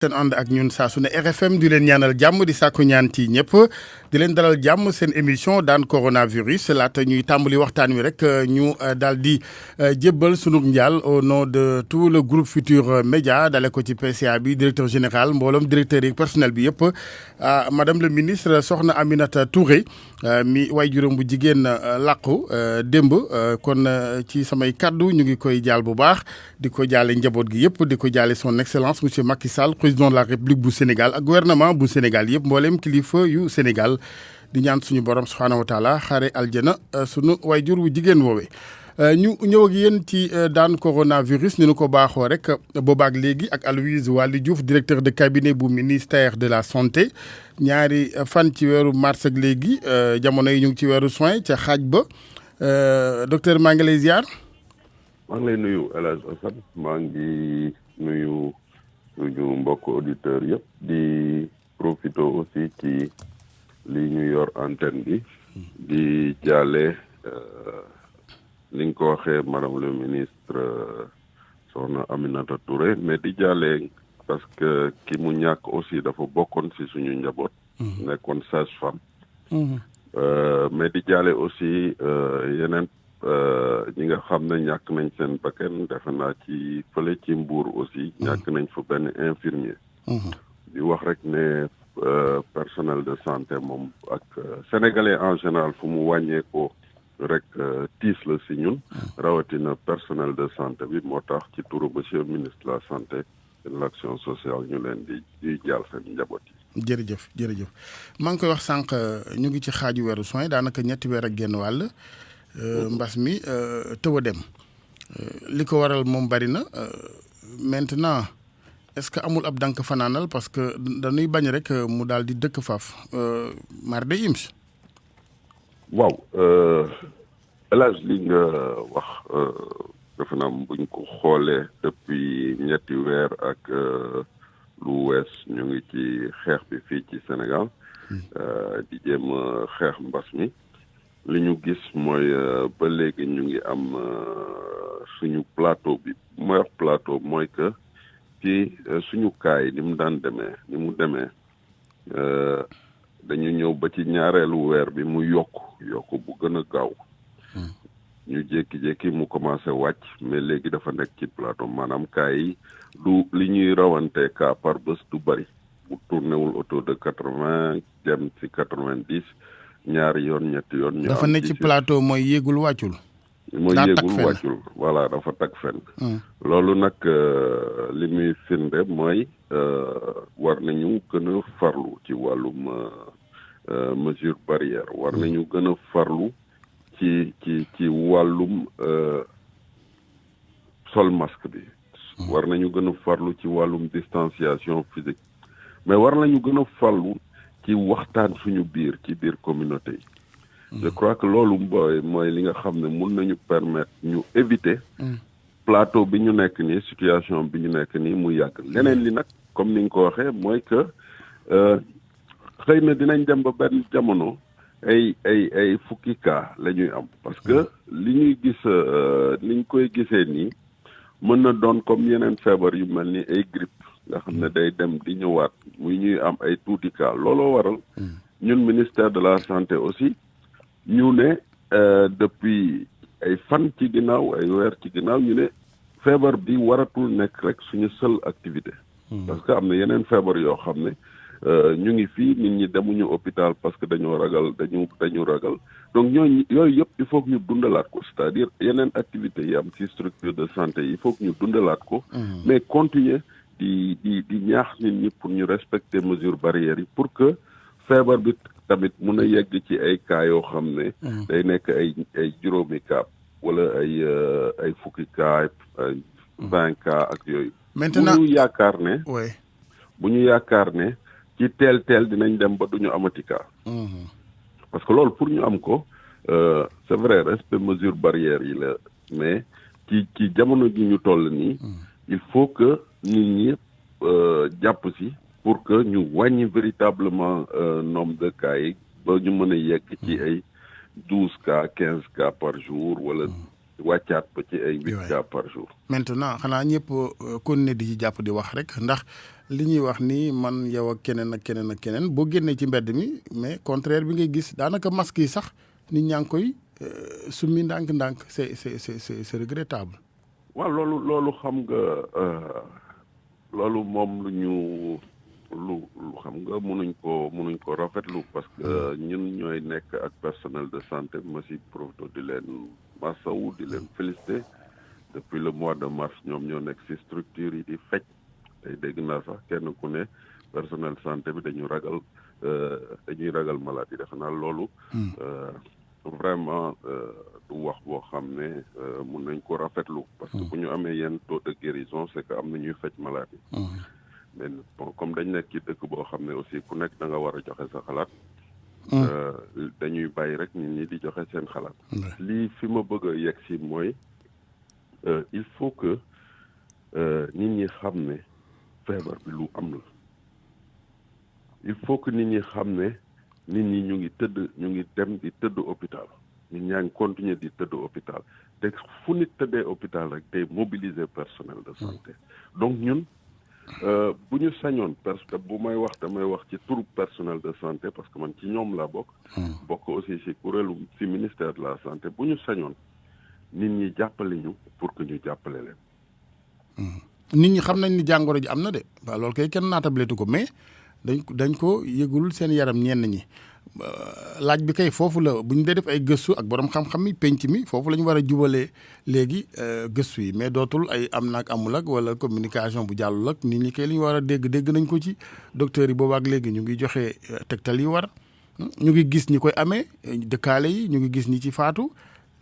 seen ànd ak ñun saa su ne RFM di leen ñaanal jàmm di sàkku ñaan ci ñëpp di leen dalal jàmm seen émission daan coronavirus laata ñuy tàmbali waxtaan wi rek ñu daal di jébbal sunu njaal au nom de tout le groupe Futur Média dale ko ci PCA bi directeur général mbooloom directeur yi personnel bi yëpp madame le ministre soxna Aminata Touré mi way juróom bu jigéen làqu démb kon ci samay kaddu ñu ngi koy jaal bu baax di ko jaale njaboot gi yëpp di ko jaale son excellence monsieur Macky Sall président de la République bu Sénégal ak gouvernement bu Sénégal yëpp mbooleem kilifa yu Sénégal di ñaan suñu borom subhaanahu wa taala xaare aljana sunu wayjur wu jigéen woowee ñu ñëw ak yéen ci daan coronavirus ni nu ko baaxoo rek boobaak léegi ak Aloyse Waly Diouf directeur de cabinet bu ministère de la santé ñaari fan ci weeru mars ak léegi jamono yi ñu ngi ci weeru juin ca xaaj ba docteur maa ngi lay ziar. maa ngi lay nuyu El Hadj Assane maa ngi nuyu suñu mbokk auditeurs yëpp di profité aussi ci li ñu yor antenne bi di jaale li nga ko waxee madame le ministre soxna Aminata Touré mais di jaale parce que ki mu ñàkk aussi dafa bokkoon ci suñu njaboot. nekkoon sage-femme. mais di jaale aussi yeneen ñi nga xam ne ñàkk nañ seen bakkan defe naa ci fële ci Mbour aussi ñàkk nañ fa benn infirmier. di wax rek ne personnel de santé moom ak sénégalais en général fu mu wàññeekoo rek tiis la si ñun rawatina personnel de santé bi moo tax ci turu monsieur ministre de la santé et de l'action sociale ñu leen di jaal seen njaboot yi. jërëjëf maa ngi koy wax sànq ñu ngi ci xaaju weeru soin daanaka ñetti weer ak genn wàll mbas mi tëw a dem li ko waral moom bari na maintenant est-ce que amul ab dank fanaanal parce que dañuy bañ rek mu daal di dëkk faaf mar de ims waaw elage li nga wax defe naa buñ ko xoolee depuis ñetti weer ak lu wees ñu ngi ci xeex bi fii ci Sénégal di jéem a xeex mbas mi li ñu gis mooy ba léegi ñu ngi am suñu plateau bi mooy wax plateau mooy que ci suñu kaay ni mu daan demee ni mu demee dañu ñëw ba ci ñaareelu weer bi mu yokk bu gën a gaaw ñu jékki-jékki mu commencé wàcc mais léegi dafa nekk ci plateau maanaam cas yi du li ñuy rawante cas par bés du bëri bu tournéwul autour de 80 dem ci 90 ñaari yoon ñetti yoon. ñu dafa nekk ci plateau mooy yéegul wàccul. mooy yéegul wàccul voilà dafa tag fenn. loolu nag li muy firnde mooy war nañu gën a farlu ci wàllum mesure barrière war nañu gën a farlu ci wàllum sol masque bi. war nañu gën a farlu ci wàllum distanciation physique mais war nañu gën a farlu ci waxtaan suñu biir ci biir communauté yi. je crois que loolu mooy li nga xam ne mun nañu permettre ñu éviter plateau bi ñu nekk nii situation bi ñu nekk nii mu yàgg leneen li nag comme ni nga ko waxee mooy que xëy na dinañ dem ba benn jamono ay fukki cas la ñuy am parce que li ñuy gis niñ koy gisee nii mën na doon comme yeneen feebar yu mel ni ay grippe nga xam ne day dem di ñëwaat muy ñuy am ay tuuti cas looloo waral ñun ministère de la santé aussi ñu ne depuis ay fan ci ginnaaw ay weer ci ginnaaw ñu ne feebar bi waratul nekk rek suñu seule activité. parce que am na yeneen feebar yoo xam ne ñu ngi fii nit ñi demuñu hôpital parce que dañoo ragal dañu ragal donc yooyu yëpp il faut que ñu dundalaat ko c'est-à-dire yeneen activités yi am ci structure de santé yi il faut que ñu dundalaat ko. mais continuer di ñaax nit ñi pour ñu respecter mesures barrières yi pour que feebar bi tamit mun a yegg ci ay cas yoo xam ne. day nekk ay juróomi cas wala ay fukki cas ay 20 cas ak yooyu. maintenant bu ñu yaakaar ne ci teel dinañ dem ba duñu amati cas. parce que loolu pour ñu am ko c'est vrai respect mesure barrière yi la mais ci jamono ji ñu toll nii. il faut que nit ñi jàpp si. pour que ñu wàññi véritablement nombre de cas yi ba ñu mën a yegg ci ay 12 cas 15 cas par jour wala wàccaat ba ci ay 8 cas par jour. maintenant xanaa ñëpp kon ne di ci jàpp di wax rek ndax li ñuy wax ni man yow ak keneen ak keneen ak keneen boo génnee ci mbedd mi mais contraire bi ngay gis daanaka masque yi sax nit ñaa ngi koy summi ndànk-ndànk c'est regrettable. waaw loolu xam nga loolu moom lu xam nga mënuñ ko rafetlu parce que ñun ñooy nekk ak personnel de santé ma si profité di leen masawu di leen félicité depuis le mois de mars ñoom ñoo nekk si structure yi di fecc tey dégg naa sax kenn ku ne personnel santé bi dañuy ragal maladie defe naa loolu vraiment du wax boo xam ne mun nañ ko rafetlu parce que bu ñu amee yenn taux de guérison c'est que am na ñuy fecc maladie mais bon comme dañ nekk ci dëkk boo xam ne aussi ku nekk da nga war a joxe sa xalaat dañuy bàyyi rek nit ñi di joxe seen xalaat lii fi ma bëgg a yegg si mooy il faut que nit ñi xam ne feebar bi lu am la il faut que nit ñi xam ne nit ñi ñu ngi dem di tëdd hôpital nit ñaa ngi continuer di tëdd hôpital te fu nit tëddee hôpital rek day mobiliser personnel de santé donc ñun bu ñu sañoon parce que bu may wax damay wax ci turu personnel de santé parce que man ci ñoom laa bokk aussi ci kuréelu ci ministère de la santé bu ñu sañoon nit ñi jàppale ñu pour que ñu jàppale leen. nit ñi xam nañ ni jàngoro ji am na de waaw loolu kay kenn naatableetu ko mais dañ ko yëgul seen yaram ñenn ñi laaj bi kay foofu la bu ñu dee def ay gëstu ak borom xam-xam yi penc mi foofu la ñu war a jubalee léegi gëstu yi mais dootul ay am naag amul ak wala communication bu jàllul ak nit ñi kay li ñu war a dégg nañ ko ci docteurs yi boobaak léegi ñu ngi joxe tegtal yi war ñu ngi gis ñi koy amee dëkkaale yi ñu ngi gis ñi ci faatu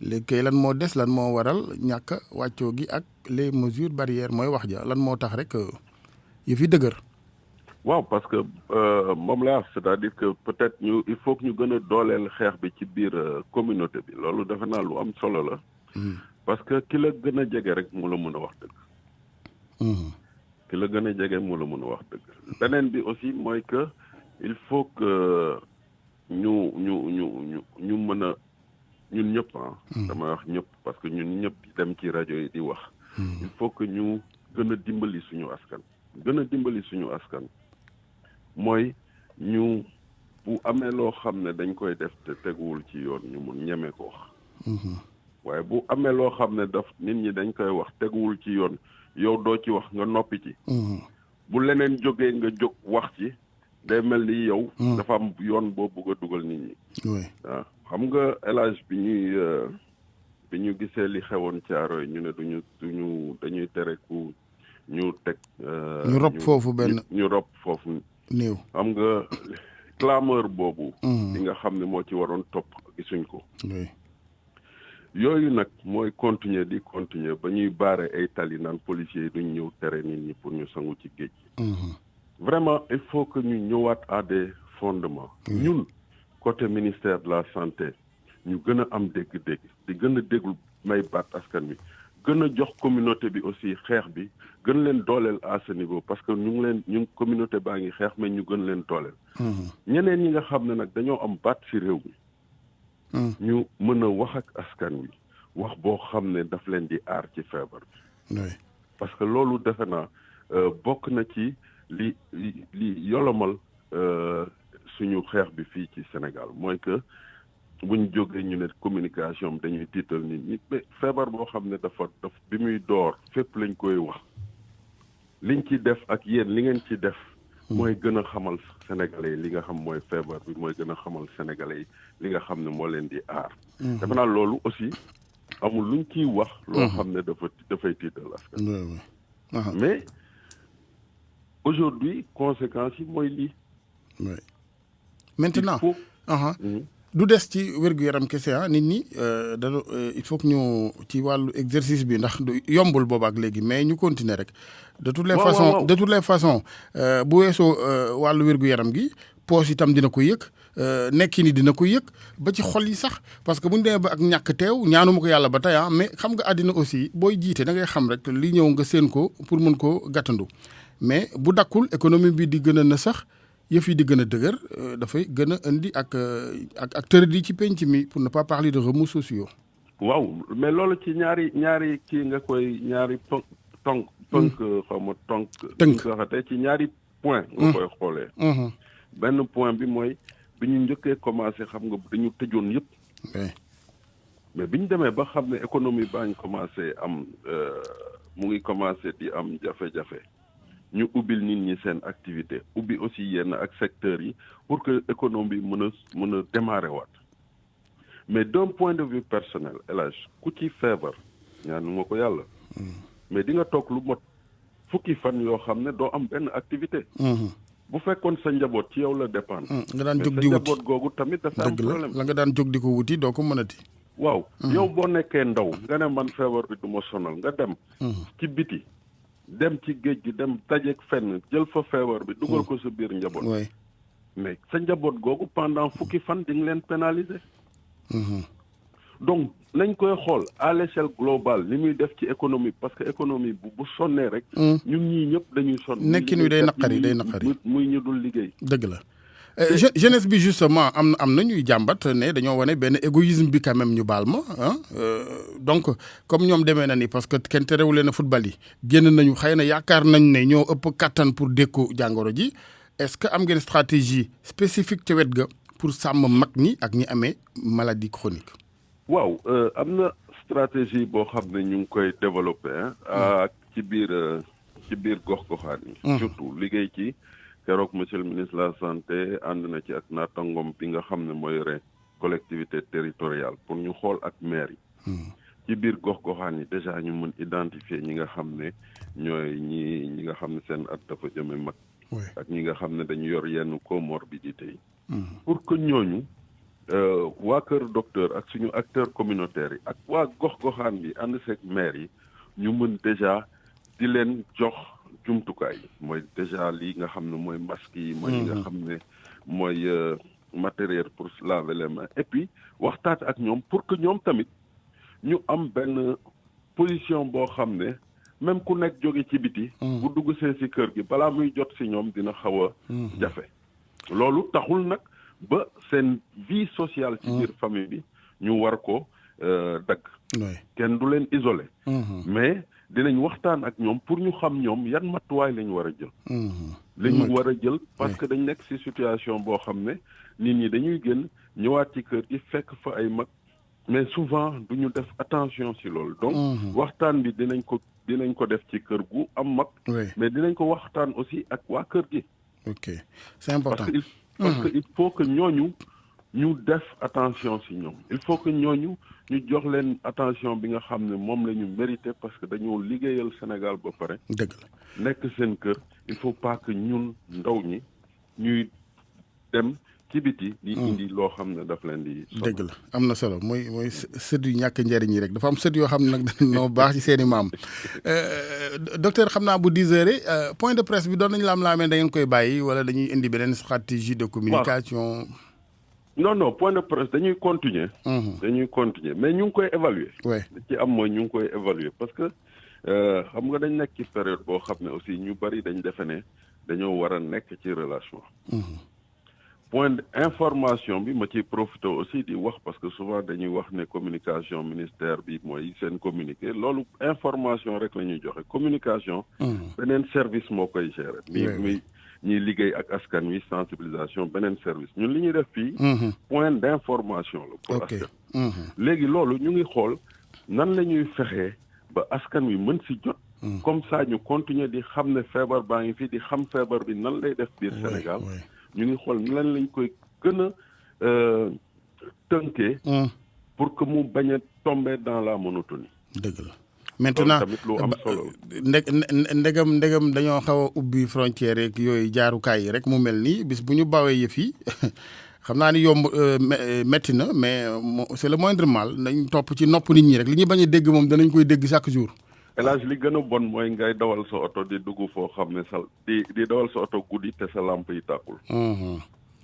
léegi kay lan moo des lan moo waral ñàkk wàccoo gi ak les mesures barrières mooy wax ja lan moo tax rek yëf yi dëgër. waaw parce que moom la wax c'est-à-dire que peut-être il faut que ñu gën a dooleel xeex bi ci biir communauté bi loolu defe naa lu am solo la. parce que ki la gën a jege rek mu la mën a wax dëgg. ki la gën a jege mu la mën a wax dëgg. beneen bi aussi mooy que il faut que ñu mën a ñun ñëpp dama wax ñëpp parce que ñun ñëpp dem ci rajo yi di wax. il faut que ñu gën a dimbali suñu askan. mooy ñu bu amee loo xam ne dañ koy def te teguwul ci yoon ñu mun ñeme ko wax. waaye bu amee loo xam ne nit ñi dañ koy wax teguwul ci yoon yow doo ci wax nga noppi ci. bu leneen jógee nga jóg wax ci day mel ni yow. dafa am yoon boo bëgg a dugal nit ñi. waaw xam nga élage bi ñu gisee li xewoon Caaroy ñu ne dañuy tere ku ñu teg. ñu rob foofu ñu rob foofu. néew xam nga clameur boobu. li nga xam ne moo ci waroon topp gisuñ ko. yooyu nag mooy continuer ba ñuy baare ay tali naan policiers yi duñ ñëw tere nit ñi pour ñu sangu ci géej gi. vraiment il faut que ñu ñëwaat à des fondements. ñun côté ministère de la santé ñu gën a am dégg-dégg di gën a déglu may baat askan wi gën a jox communauté bi aussi xeex bi gën leen dooleel à ce niveau parce que ñu communauté baa ngi xeex mais ñu gën leen dooleel. ñeneen ñi nga xam ne nag dañoo am baat ci réew mi. ñu mën a wax ak askan wi wax boo xam ne daf leen di aar ci feebar bi. parce que loolu defe naa bokk na ci li yolomal suñu xeex bi fii ci Sénégal mooy que buñ jógee ñu ne communication bi dañuy tiital nit ñi mais feebar boo xam ne dafa bi muy door fépp lañ koy wax liñ ci def ak yéen li ngeen ci def. mooy gën a xamal sénégalais yi li nga xam mooy feebar bi mooy gën a xamal sénégalais yi li nga xam ne moo leen di aar. defe naa loolu aussi amul luñ ciy wax. loo xam ne dafay tiital askan. mais aujourd'hui conséquences yi mooy lii. maintenant du des ci wér-gu-yaram kese nit ñi il faut que ñu ci wàllu exercice bi ndax yombul boobaak léegi mais ñu continuer rek. de toutes les façons bu weesoo wàllu wér-gu-yaram gi poos itam dina ko yëg nekki ni dina ko yëg ba ci xol yi sax parce que bu ñu demee ba ak ñàkk teew ñaanuma ko yàlla ba tey mais xam nga àddina aussi booy jiite da ngay xam rek li ñëw nga séen ko pour mën ko gàttandu mais bu dakkul économie bi di gën a na sax yëf yi di gën a dëgër dafay gën a indi ak tëradi ci penc mi pour ne pas parler de remous sociaux. waaw mais loolu ci ñaari kii nga koy ñaari tënk xaw ma tënk nga waxatee ci ñaari point nga koy xoolee. benn point bi mooy bi ñu njëkkee commencé xam nga dañu tëjoon yëpp. mais bi ñu demee ba xam ne économie baa ngi commencé am mu ngi commencé di am jafe-jafe ñu ubbil nit ñi seen activité ubbi aussi yenn ak secteurs yi pour que économie mën a démarrer waat mais d'un point de vue personnel El Hadj ku ci feebar ñaanu nga ko yàlla. mais di nga toog lu mot fukki fan yoo xam ne doo am benn activité. bu fekkoon sa njaboot ci yow la dépendre. nga daan jóg di wuti mais sa njaboot googu tamit dafa am problème. la nga daan jóg di ko wuti doo ko mënati. waaw yow boo nekkee ndaw nga ne man feebar bi du ma sonal nga dem. ci biti dem ci géej gi dem dajeeg fenn jël fa feebar bi dugal ko sa biir njaboot. mais sa njaboot googu pendant fukki fan di nga leen pénaliser. donc nañ koy xool à l'échelle globale li muy def ci économie parce que économie bu sonnee rek. ñun ñii ñëpp dañuy sonn. nekkin wi day naqari muy ñu dul liggéey. dëgg la jeunesse bi justement am na ñuy jàmbat ne dañoo wane benn égoïsme bi quand même ñu baal ma donc comme ñoom demee na ni parce que kenn terewu leen a football yi génn nañu xëy na yaakaar nañ ne ñoo ëpp kattan pour dékku jàngoro ji est-ce que am ngeen stratégie spécifique ca wet ga pour sàmm mag ñi ak ñi amee maladie chronique. waaw am na stratégie boo xam ne ñu ngi koy développer ak ci biir gox-goxaan yi. surtout liggéey ci keroog monsieur le ministre de la santé ànd na ci ak naatangom bi nga xam ne mooy collectivité territoriale pour ñu xool ak maire yi. ci biir gox-goxaan yi déjà ñu mën identifier ñi nga xam ne ñooy ñi nga xam ne seen at dafa jëme mag. ak ñi nga xam ne dañu yor yenn comorbidité yi. pour que ñooñu. waa kër docteur ak suñu acteurs communautaires yi ak waa gox-goxaan bi ànd seeg maire yi ñu mën déjà di leen jox jumtukaay yi mooy déjà lii nga xam ne mooy masque yi mooy li nga xam ne mooy matériel pour laver les mains et puis waxtaat ak ñoom pour que ñoom tamit ñu am benn position boo xam ne même ku nekk jóge ci biti bu dugg see si kër gi balaa muy jot si ñoom dina xaw a jafe loolu taxul nag ba seen vie sociale ci biir famille bi ñu war ko dagg kenn du leen isolé mais dinañ waxtaan ak ñoom pour ñu xam ñoom yan matuwaay lañ war a jël lañu war a jël parce que dañ nekk ci situation boo xam ne nit ñi dañuy génn ñëwaat ci kër gi fekk fa ay mag mais souvent du ñu def attention ci loolu donc waxtaan bi dinañ ko def ci kër gu am mag mais dinañ ko waxtaan aussi ak waa kër gi ok c'est important parce que il faut que ñooñu ñu def attention ci ñoom il faut que ñooñu ñu jox leen attention bi nga xam ne moom la ñu mérité parce que dañoo liggéeyal Sénégal ba pare. dëgg la nekk seen kër il faut pas que ñun ndaw ñi ñuy dem ci biti di indi loo xam ne daf leen di. dëgg la am na solo mooy sët yu ñàkk njëriñ yi rek dafa am sët yoo xam ne nag noo baax ci seen i maam docteur xam naa bu 10 heures point de presse bi doon nañu laam-laamee da ngeen koy bàyyi wala dañuy indi beneen stratégie de communication. non point de presse dañuy continuer. mais ñu ngi koy évaluer. ci am mooy ñu ngi koy évaluer parce que xam nga dañ nekk ci période boo xam ne aussi ñu bari dañ defe ne dañoo war a nekk ci relation. point d'information bi ma ciy profité aussi di wax parce que souvent dañuy wax ne communication ministère bi mooy seen communiqué loolu information rek la ñuy joxe communication. beneen service moo koy gérer. mi ñuy liggéey ak askan wi sensibilisation beneen service ñun li ñuy def fii. point d'information la. pour askan léegi loolu ñu ngi xool nan la ñuy fexee ba askan wi mën si jot. comme ça ñu continuer di xam ne feebar baa ngi fi di xam feebar bi nan lay def biir Sénégal. ñu ngi xool lan lañ koy gën a tënkee. pour que mu bañ a tomber dans la monotonie. dëgg la maintenant tamit lu am solo. ndegam dañoo xaw a ubbi frontière yeeg yooyu jaarukaay yi rek mu mel nii bis bu ñu bawee yëf yi xam naa ni yomb metti na mais c'est le moindre mal nañ topp ci nopp nit ñi rek li ñuy bañ a dégg moom danañ koy dégg chaque jour. élage li gën a bon mooy ngay dawal sa oto di dugg foo xam ne di dawal sa oto guddi te sa lampe yi tàkkul.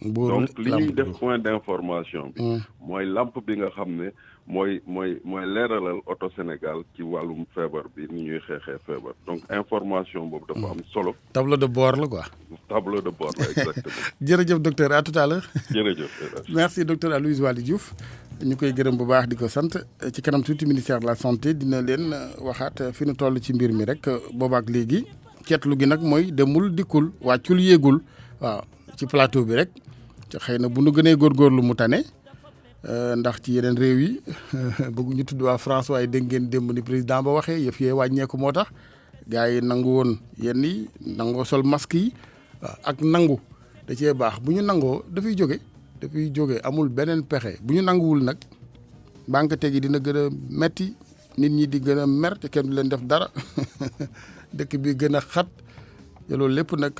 donc li ñuy def point d'information bi mooy lampe bi nga xam ne mooy leeralal oto Sénégal ci wàllum feebar bi ni ñuy xeexee feebar donc information boobu dafa am solo. tableau de bord la quoi. tableau de bord la exactement. jërëjëf docteur à tout à l'heure. jërëjëf. merci docteur Aloyse Waly Diouf ñu koy gërëm bu baax di ko sant ci kanam tuuti ministère de la santé dina leen waxaat fi nu toll ci mbir mi rek boobaak léegi ceetlu gi nag mooy demul dikkul wàccul yéegul waaw ci plateau bi rek xëy na bu nu gënee góorgóorlu mu tane ndax ci yeneen réew yi bëgguñu tudd waa France waaye dégg ngeen démb ni président ba waxee yëf yee wàññeeku moo tax gars yi nangu woon yenn yi nangoo sol masque yi waaw ak nangu da cee baax bu ñu nangoo dafay jóge amul beneen pexe bu ñu nanguwul nag banque tegi dina gën a metti nit ñi di gën a mer te kenn du leen def dara dëkk bi gën a xat te loolu lépp nag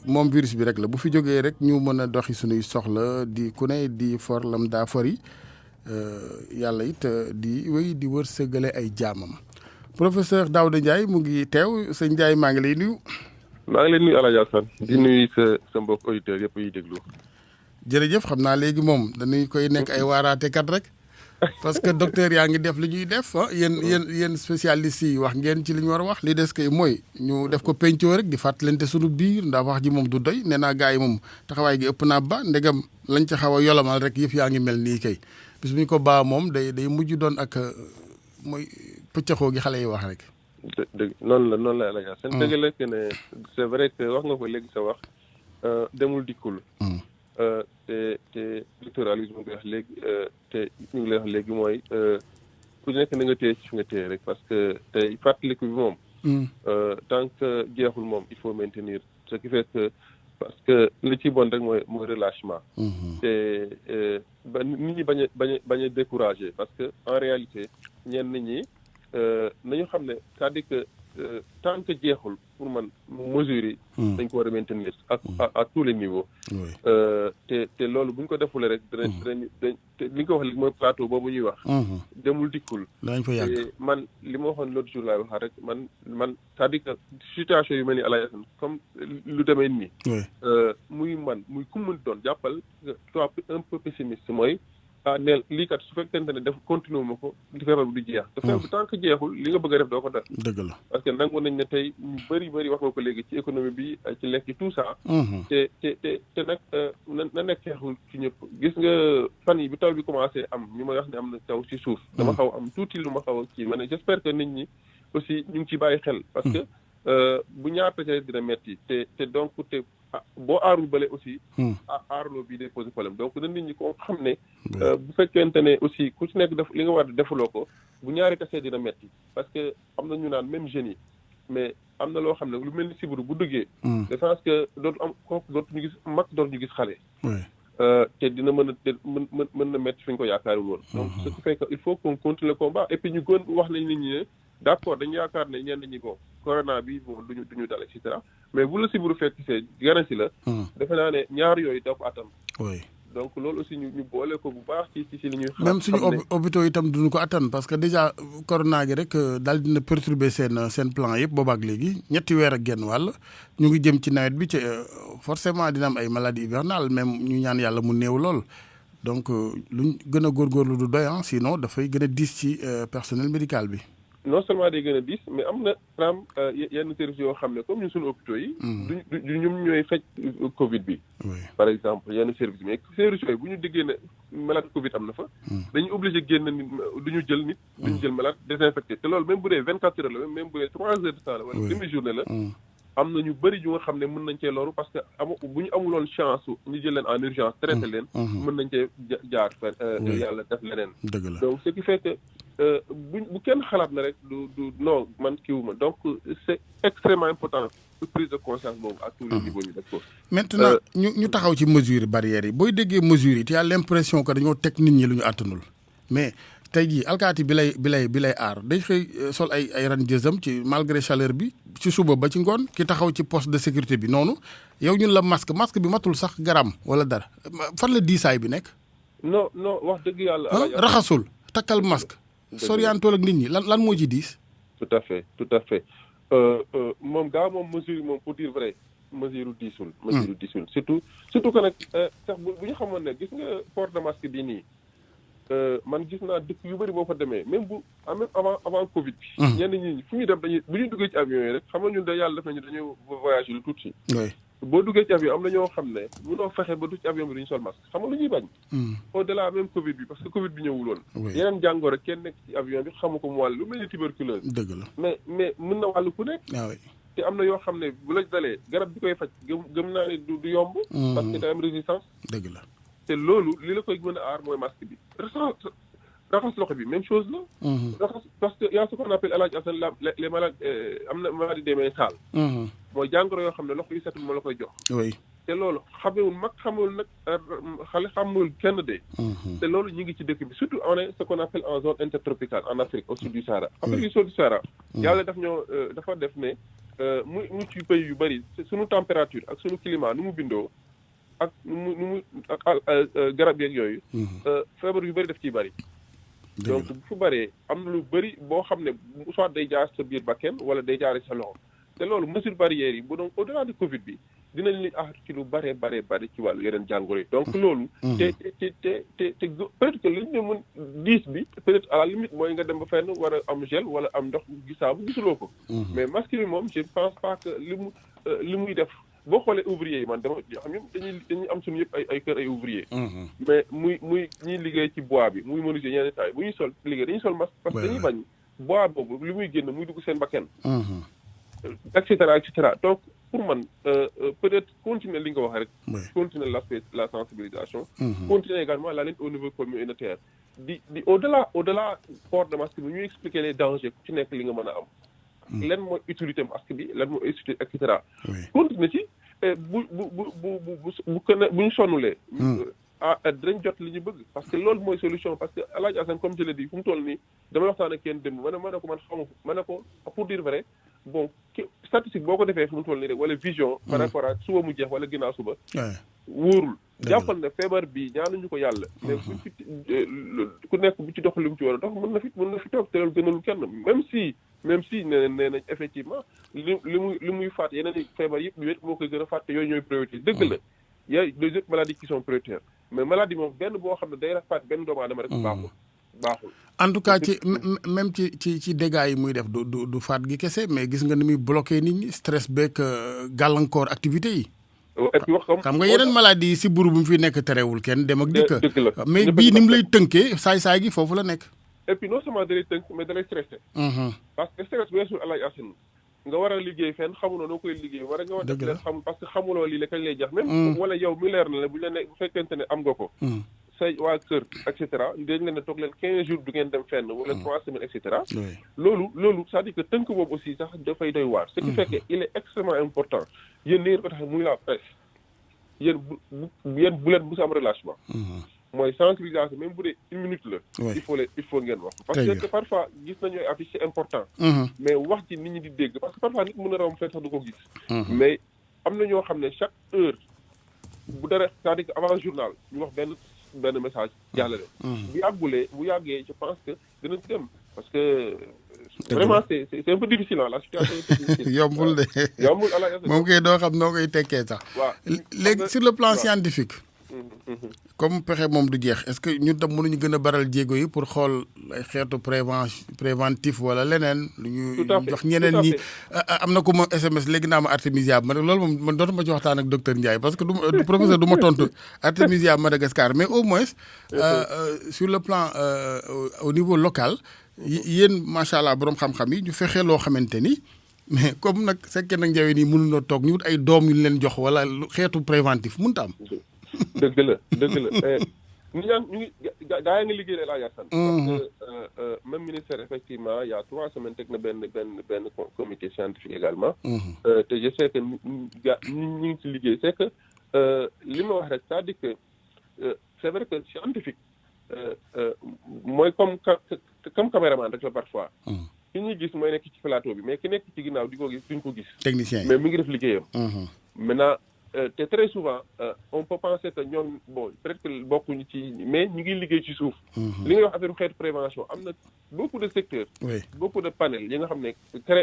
moom virus bi rek la bu fi jógee rek ñu mën a doxi suñuy soxla di ku ne di for lam daa fori yàlla it di wéy di wërsëgale ay jaamam. professeur Daouda Ndiaye mu ngi teew sëñ Ndiaye maa ngi lay nuyu. maa ngi lay nuyu El Hadj Assane di nuyu sa mbokk auditeurs yëpp yi déglu. jërëjëf xam naa léegi moom dañuy koy nekk ay waaraatekat rek. parce que docteur yaa ngi def li ñuy def yéen spécialistes yi wax ngeen ci li ñu war a wax li des kay mooy ñu def ko pencoo rek di fàttalante sunu biir ndax wax ji moom du doy nee naa gars yi moom taxawaay gi ëpp naa ba ndegam lañ ca xaw a yolomal rek yëpp yaa ngi mel nii kay bis bu ñu ko baa moom day mujj doon ak mooy pëccaxoo gi xale yi wax rek. dëgg noonu la la seen dëgg la que ne c'est vrai que wax nga ko léegi sa wax demul dikkul. te docteur Aloyse mu ngi wax léegi te ñu ngi lay wax léegi mooy ku nekk na nga téye ci fi nga téye rek parce que tey fàttaliku bi moom. tant que jeexul moom il faut maintenir ce qui fait que parce que li ci bon rek mooy relâchement. te ba nit ñi bañ a découragé parce que en réalité ñenn nit ñi nañu xam ne c'est-à-dire que tant que jeexul pour man mesures yi. dañ ko war a maintenir à tous les niveaux. te loolu bu ñu ko defulee rek. dinañ te li nga ko wax léegi mooy plateau boobu ñuy wax. demul dikkul. danañ fa yàgg man li ma waxoon l'autre jour laay waxaat rek man c'est-à-dire que situation yu mel ni Alaye comme lu demee nii. muy man muy ku mu doon jàppal toi un peu pessimiste mooy. neel lii kat su fekkente ne def continuer ma ko di feebar bi du jeex. te feebar bi tant que jeexul li nga bëgg a def doo ko def. dëgg la parce que nangu nañ ne tey ñu bëri wax nga ko léegi ci économie bi ci lekk tout ça. te nag na nekk xeexul ci ñëpp. gis nga fan yi bi taw bi commencé am ñu may wax ne am na taw ci suuf. dama xaw am tuuti lu ma xaw a kii ma ne j'espère que nit ñi aussi ñu ngi ciy bàyyi xel. parce que bu ñaar pêche dina metti te donc te. boo aarul bële aussi. aaruloo bii day poser problème donc na nit ñi ko xam ne. bu fekkente ne aussi ku ci nekk def li nga war a defuloo ko bu ñaari tasee dina metti parce que am na ñu naan même jeunes yi mais am na loo xam ne lu mel ni sibiru bu duggee. je pense que dootu am kooku dootuñu gis mag dootuñu gis xale. te dina mën na metti fi ñu ko yaakaarul woon. donc ce qui fait que il faut qu'on continue le combat et puis ñu gën wax nañ nit ñi ne d'accord dañu yaakaar ne ñenn ñi ko corona bi bon duñu dal et cetera mais bu la sibiru fekk see garanti la. defe naa ne ñaar yooyu da ko attan. donc loolu aussi ñu boole ko bu baax ci li ñuy. même suñu hôpitaux itam duñu ko attan parce que déjà corona gi rek daal dina perturber seen plan yëpp boobaak léegi ñetti weer ak genn wàll ñu ngi jëm ci nawet bi ci forcément dina am ay maladies hivernales même ñu ñaan yàlla mu néew lool donc luñ gën a góorgóorlu du doy sinon dafay gën a diis ci personnel médical bi. non seulement day gën a diis mais am na maanaam yenn services yoo xam ne comme ñun suñu hôpitaux yi. du ñoom ñooy faj Covid bi. par exemple yenn services mais services yooyu bu ñu déggee ne malade Covid am na fa. dañuy obligé génn nit du ñu jël nit. du ñu jël malade désinfecté te loolu même bu dee 24 heures la même bu dee 3 heures de temps la wala demi-journée la. am na ñu bëri ñu nga xam ne mën nañ cee loru parce que bu ñu amuloon chance ñu jël leen en urgence traité leen. mën nañ cee jaar yàlla def leneen. dëgg la donc ce qui fait que. bu kenn xalaat na rek du non man kiiwuma donc c'est extrêmement important prise de conscience boobu à tous les niveaux ñu def ko. maintenant ñu taxaw ci mesures barrières yi booy déggee mesures yi tu as l'impression que dañoo teg nit ñi lu ñu àttanul mais tey jii alkaati bi lay aar day xëy sol ay ran jësam ci malgré chaleur bi ci suba ba ci ngoon ki taxaw ci poste de sécurité bi noonu yow ñun la masque bi matul sax garam wala dara fan la diisaay bi nekk. non wax dëgg yàlla. raxasul takkal masque. soriantool ak nit ñi lan moo ci diis. tout à fait moom mesure moom pour dire vrai mesure diisul surtout que nag sax bu ñu xamoon ne gis nga port de masque bi nii man gis naa dëkk yu bëri boo fa demee même avant Covid bi. ñenn ñi fu ñu dem bu ñu duggee ci avion yi rek xam nga ñun de yàlla def nañu dañu voyage lu tuuti. boo duggee ci avion am na ñoo xam ne mënoo fexe ba du ci avion bi duñu sol masque xam nga lu ñuy bañ. au delà même Covid bi parce que Covid bi ñëwul woon. yeneen jàngoro kenn nekk ci avion bi xamu ko mu wàll lu mel ni tuberculose. dëgg la mais mën na wàllu ku nekk. te am na yoo xam ne bu la dalee garab bi koy faj gëm naa ne du yomb. parce que day am résistance. dëgg la te loolu li la koy mën a aar mooy masque bi. raxas loxo bi même chose la. raxas parce que y a ce qu'on appelle El Hadj Assane les malades am na maladie des mains sales. mooy jàngoro yoo xam ne loxo yu setul moo la koy jox. oui te loolu xamewul mag xamewul nag xale xamewul kenn de. te loolu ñu ngi ci dëkk bi surtout on est ce qu'on appelle en zone intertropicale en Afrique au sud du Sahara. Afrique du sud du Sahara. yàlla dafa def ne mu ci pays yu bëri suñu température ak suñu climat nu mu bindoo ak nu mu ak garab yeeg yooyu. feebar yu bëri daf ciy bëri. donc bu fu bëree am na lu bëri boo xam ne soit day jaar sa biir bakken wala day jaare sa loxo te loolu mesure barrières yi bu doon au delà de Covid bi dinañ li aar ci lu bëree ci wàllu yeneen jàngoro yi donc loolu te peut-être que li ñu ne mën 10 bi peut-être à la limite mooy nga dem ba fenn war a am gel wala am ndox gisaabu gisuloo ko mais masque bi moom je pense pas que li muy def boo xoolee ouvrier yi man dama xam ñun dañuy am suñu yëpp ay kër ay ouvrier mais muy ñuy liggéey ci bois bi muy menuisier ñeneen taay bu ñuy sol liggéey dañuy sol masque parce que dañuy bañ bois boobu li muy génn muy dugg seen bakken et cetera donc pour man peut-être continuer li nga wax rek continuer l'aspect la sensibilisation continuer également la lutte au niveau communautaire di au delà port de masque bi ñuy expliquer les dangers ku ci nekk li nga mën a am lan mooy utilité masque bi lan mooy utilité et cetera continuer ci bu ñu sonnulee dinañ jot li ñu bëgg parce que loolu mooy solution parce que El Hadj Assane comme je l'ai dit fu mu toll nii damay waxtaan ak kenn démb ma ne ko man xamu ma ne ko pour dire vrai bon statistique boo ko defee fu mu toll nii rek wala vision par rapport ak suba mu jeex wala ginnaaw suba wóorul jàppal ne feebar bi ñaanuñu ko yàlla mais buñ fi ku nekk bu ci dox li mu ci war a dox mën na fi toog te loolu gënalul kenn même si nee nañ effectivement li muy faat yeneen feebar yëpp yu moo koy gën a faat te yooyu ñooy priorité dëgg la y a des autres maladies qui sont prioritaires mais maladie moom benn boo xam ne day faat benn doomu aadama rek baaxul en tout cas ci même ci dégâts yi muy def du faat gi kese mais gis nga ni muy bloqué nit ñi stress beeg gàllankoor activité yi xam nga yeneen maladie yi si buru bu mu fi nekk terewul kenn dem ak dikk mais bii ni mu lay tënkee saay-saay gi foofu la nekk et puis non seulement da lay tënk mais da lay stressé parce que stress weesul El Hadj Assane nga war a liggéey fenn xamuloo noo koy liggéey war nga war def leen xamul parce que xamuloo lii la kañ lay jeex même wala yow mi leer na la bu bu fekkente ne am nga ko say waa kër et cetera dañ leen ne toog leen 15 jours du ngeen dem fenn wala 3 semaines et cetera loolu c'est-à-dire que tënk boobu aussi sax dafay doy waar ce qui fait que il est extrêmement important yéen ni ngeen ko tax muy la presse yéen bu leen bu sa am relâchement mooy sensibilisation même bu dee 1 minute la il faut ngeen wax parce que parfois gis nañu ay affiche c'est important mais wax ci nit ñi di dégg parce que parfois nit mën a rawam fekk sax du ko gis mais am na ñoo xam ne chaque heure bu dara c'est-à-dire que avant journal ñu wax benn message jàllale bu yàggee je pense que dina ci dem parce que vraiment c'est un peu difficile la situation est difficile yombul moom kay doo xam noo koy tekkee sax waaw léegi sur le plan scientifique comme pexe moom du jeex est-ce que ñun tam mënuñu gën a baral jéego yi pour xool ay xeetu préventif wala leneen lu ñu jox ñeneen ñi am na ko ma SMS léegi naa ma artémisia ma ne loolu moom man dootuma ci waxtaan ak docteur Ndiaye parce que du professeur du ma tontu artémisia Madagascar mais au moins sur le plan au niveau local yéen macha allah borom xam-xam yi ñu fexe loo xamante ni mais comme nag fekkee nag njawee nii mënuñoo toog ñu wut ay doom yu ñu leen jox wala xeetu préventif mënut a am. dëgg la ñu ngi gaa yi nga liggéey El Hadj Assane parce que même ministère effectivement il y a 3 semaines teg na benn comité scientifique également te je sais que ñu ngi ci liggéey c'est que li ma wax rek c'est-à-dire que c'est vrai que scientifique mooy comme caméraman rek la parfois ki ñuy gis mooy nekk ci plateau bi mais ki nekk ci ginnaaw di ko gis duñ ko gis technicien mais mi ngi def liggéeyam maintenant te très souvent on peut penser que ñoom bon peut-être que bokkuñu ci mais ñu ngi liggéey ci suuf li ngay wax affaire xeetu prévention am na beaucoup de secteurs beaucoup de panels yi nga xam ne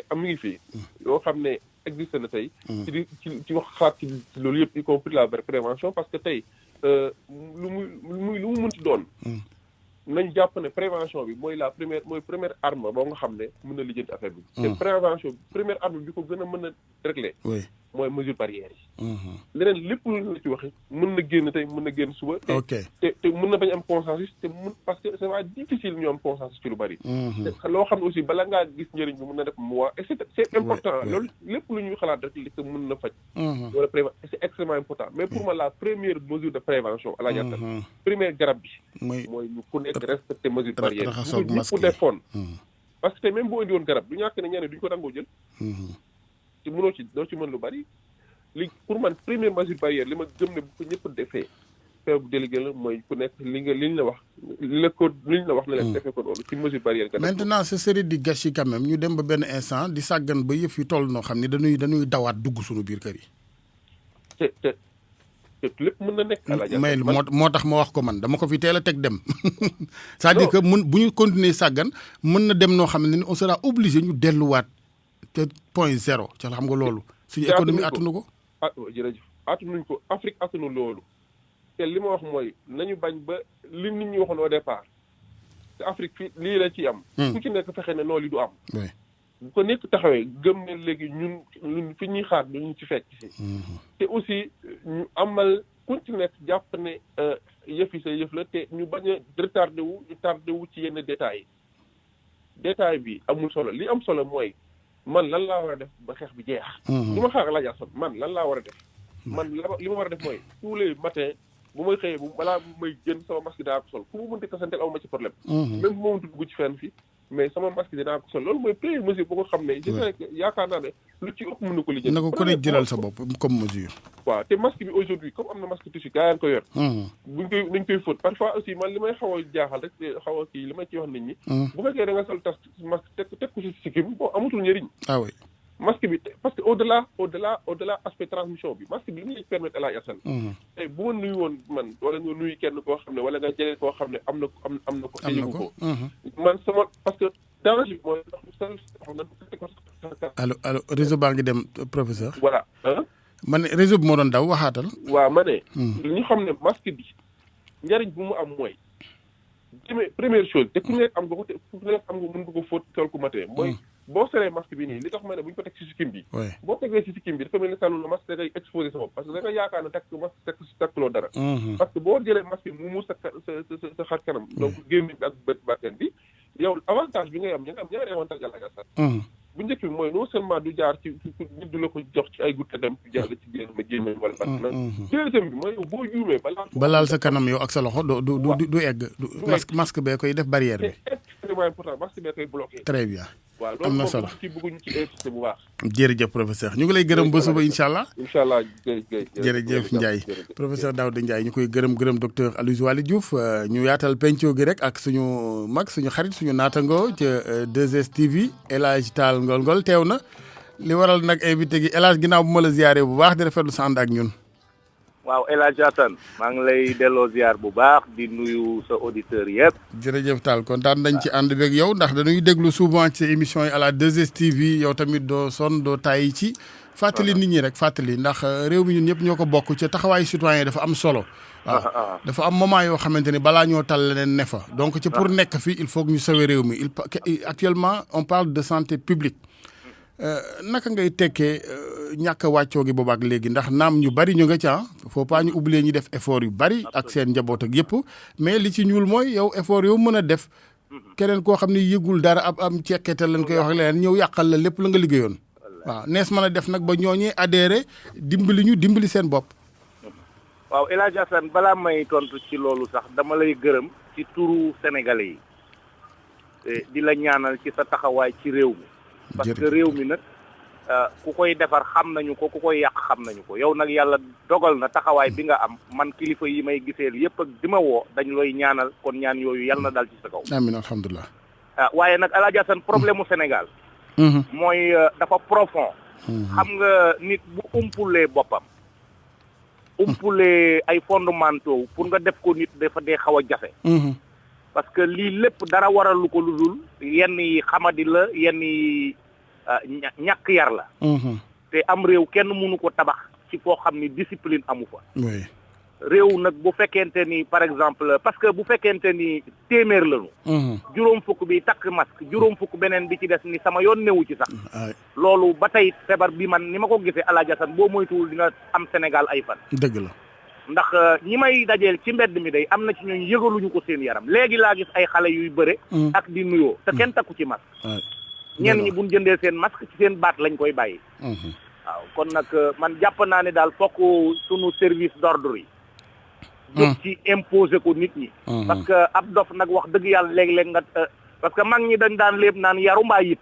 am mi ngi fii yoo xam ne existe na tey. ci wax xalaat ci loolu yëpp y compris la prévention parce que tey lu mu mënti doon. nañ jàpp ne prévention bi mooy première arme boo nga xam ne mën na lijjanti affaire bi. te prévention première arme bi ko gën a mën a régler. mooy mesure barrière yi. leneen lépp lu la ci waxee mën na génn tey mën na génn suba. te mën na bañ am consensus te parce que c'est difficile ñu am consensus ci lu bari. te loo xam ne aussi bala ngaa gis njëriñ bi mën na def mois et c'est important loolu lépp lu ñuy xalaat rek li ko mën na faj. wala c'est extrêmement important mais pour moi la première mesure de prévention. ala ñaata première garab bi. mooy ñu ku nekk respecter mesure barrière yi. ñëpp defoon. parce que tey même boo indi woon garab du ñàkk ne ñeneen duñ ko nangoo jël. ci mënoo ci doo ci mën lu bari li pour man première mesure barrière li ma gëm ne bu ko ñëpp defee feebar bu délégué la mooy ku nekk liñ la wax liñ la wax ne leen defee ko loolu ci mesure barrière nga maintenant ce serait du gâchis quand même ñu dem ba benn instant di sàggan ba yëf yi toll noo xam ne dañuy dawaat dugg suñu biir kër yi te lépp mën na nekk mais moo tax ma wax ko man dama ko fi teel a teg dem c'est-à-dire que bu ñu continuer sàggan mën na dem noo xam ne on sera obligé ñu delluwaat te point zéro ca xam nga loolu suñu économie attunu ko jërëjëf attunuñ ko Afrique attunu loolu te li ma wax mooy nañu bañ ba li nit ñi waxoon au départ te Afrique fii lii la ci am ku ci nekk fexe ne noonu li du am bu ko nekk taxawee gëm ne léegi ñun fi ñuy xaar duñu ci fekk si te aussi ñu amal ku ci nekk jàpp ne yëf yi sa yëf la te ñu bañ a retardé wu ci yenn détail bi amul solo li am solo mooy man lan laa war a def ba xeex bi jeex. du ma xaar laaj Assane man lan laa war a def. man li ma war a def mooy tous les matins bu may xëyee balaa may jën sama masque dinaa ko sol ku mu mënti tasanteel aw ma ci problème. même bu ma mënti dugg ci fenn fi mais sama masque dinaa ko sol loolu mooy première mesure bu ko xam ne. yaakaar naa ne lu ci ëpp mën na ko lijjanti. na ko ku nekk jëlal sa bopp comme mesure. waaw te masque bi aujourd'hui comme am na masque tissu gaa yaa ngi ko yor. dañ koy fóot parfois aussi man li may xaw a jaaxal rek xaw a kii li may ci wax nit ñi. bu fekkee da nga sol tas masque teg ko ci sikkim bon amatul njëriñ. ah oui masque bi parce que au delà aspect transmission bi masque bi li muy permettre la Assane. tey bu ma nuyu woon man wala nga nuyu kenn koo xam ne wala nga jëlee koo xam ne am na ko. te yëgu ko man sama parce que danger bi mooy allo réseau baa ngi dem professeur. voilà. ma ne réseau bi moo doon daw waxaatal. waaw ma ne. ñu xam ne masque bi njëriñ bu mu am mooy. première chose te ku nekk am nga ko te ku nekk am nga mën nga ko fóot sol ku matee mooy boo seree masque bi nii li tax ma ne bu ñu ko teg ci sikkim bi boo tegee ci sikkim bi dafa mel ni sànnu la masque da ngay exposé sa bopp parce que da nga yaakaar ne takk masque takkuloo dara parce que boo jëlee masque bi mu muur sa xar kanam donc gémmiñ bi ak bët bakken bi yow avantage bi ngay am ñaari avantage àlaga sax bu njëkk bi mooy non seulement du jaar ci nit du la ko jox ci ay goutte dem jàll ci gémmiñ wala bat na deuxième bi mooy yow boo juumee ba laal sa kanam yow ak sa loxo du egg masque bee koy def barrière bi c'est extrêmement important masque bee koy bloqué très bien waaw am na solo ci bëgguñu ci insisté bu baax jërëjëf professeur ñu ngi lay gërëm ba suba incha allah jërëjëf Ndiaye professeur Daouda Ndiaye ñu koy gërëm docteur Aloyse Waly Diouf ñu yaatal penco gi rek ak suñu mag suñu xarit suñu naatango ca 2STV El Hadj Tall Ngol teew na li waral nag invité gi El Hadj ginnaaw bu ma la ziyaare bu baax di rafetlu sa ànd ak ñun waaw El Hadj Assane maa ngi lay delloo ziar bu baax di nuyu sa auditeurs yëpp. jërëjëf Tall kontaan nañ ci ànd beeg yow ndax dañuy déglu souvent ci émission yi à la 2STV yow tamit doo sonn doo tàyyi ci. fàttali nit ñi rek fàttali ndax réew mi ñun ñëpp ñoo ko bokk ca taxawaayu citoyen dafa am solo. waaw dafa am moment yoo xamante ni balaa ñoo tal leneen ne fa. donc ci pour nekk fi il faut que ñu sauver réew mi actuellement on parle de santé publique. naka ngay tekkee ñàkk a wàccoo gi boobaak léegi ndax naam ñu bari ñu nga ca faut pas ñu oublier ñi def effort yu bari ak seen njaboot ak yëpp mais li ci ñuul mooy yow effort yow mën a def keneen koo xam ne yëgul dara am ceqeetal lañ koy wax leneen ñëw yàqal la lépp la nga liggéeyoon waaw nees mën a def nag ba ñooñee adhéré dimbali seen bopp. waaw El Hadj Assane balaa may tontu ci loolu sax dama lay gërëm ci turu sénégalais yi di la ñaanal ci sa taxawaay ci réew mi. parce que réew mi nag ku koy defar xam nañu ko ku koy yàq xam nañu ko yow nag yàlla dogal na taxawaay bi nga am man kilifa yi may giseel yëpp ak di ma woo dañ looy ñaanal kon ñaan yooyu yàlla na dal ci sa kaw. amiin alhamdulilah. waaye nag El Hadj Assane problème mu Sénégal. mooy dafa profond. xam nga nit bu umpulee boppam. umpulee ay fondamentaux pour nga def ko nit dafa dee xaw a jafe. parce que lii lépp dara waralu ko lu dul yenn yi xamadi la yenn yi ñàkk yar la. te am réew kenn mënu ko tabax ci foo xam ni discipline amu fa. oui. réew nag bu fekkente ni par exemple parce que bu fekkente ni téeméer lañu. juróom fukk bi takk masque juróom fukk beneen bi ci des ni sama yoon newu ci sax. loolu ba tey feebar bi man ni ma ko gisee Alaaji Asan boo moytuwul dina am Sénégal ay fan. dëgg la. ndax ñi may dajeel ci mbedd mi day am na ci ñooñu yëgaluñu ko seen yaram léegi laa gis ay xale yuy bëre. ak di nuyoo te kenn takku ci masque. ñenn ñi buñ jëndee seen masque ci seen baat lañ koy bàyyi. waaw kon nag man jàpp naa ne daal fokk sunu service d'ordre yi. jóg ci imposer ko nit ñi. parce que ab dof nag wax dëgg yàlla léeg-léeg nga parce que mag ñi dañ daan léeb naan yaru mbaa yit.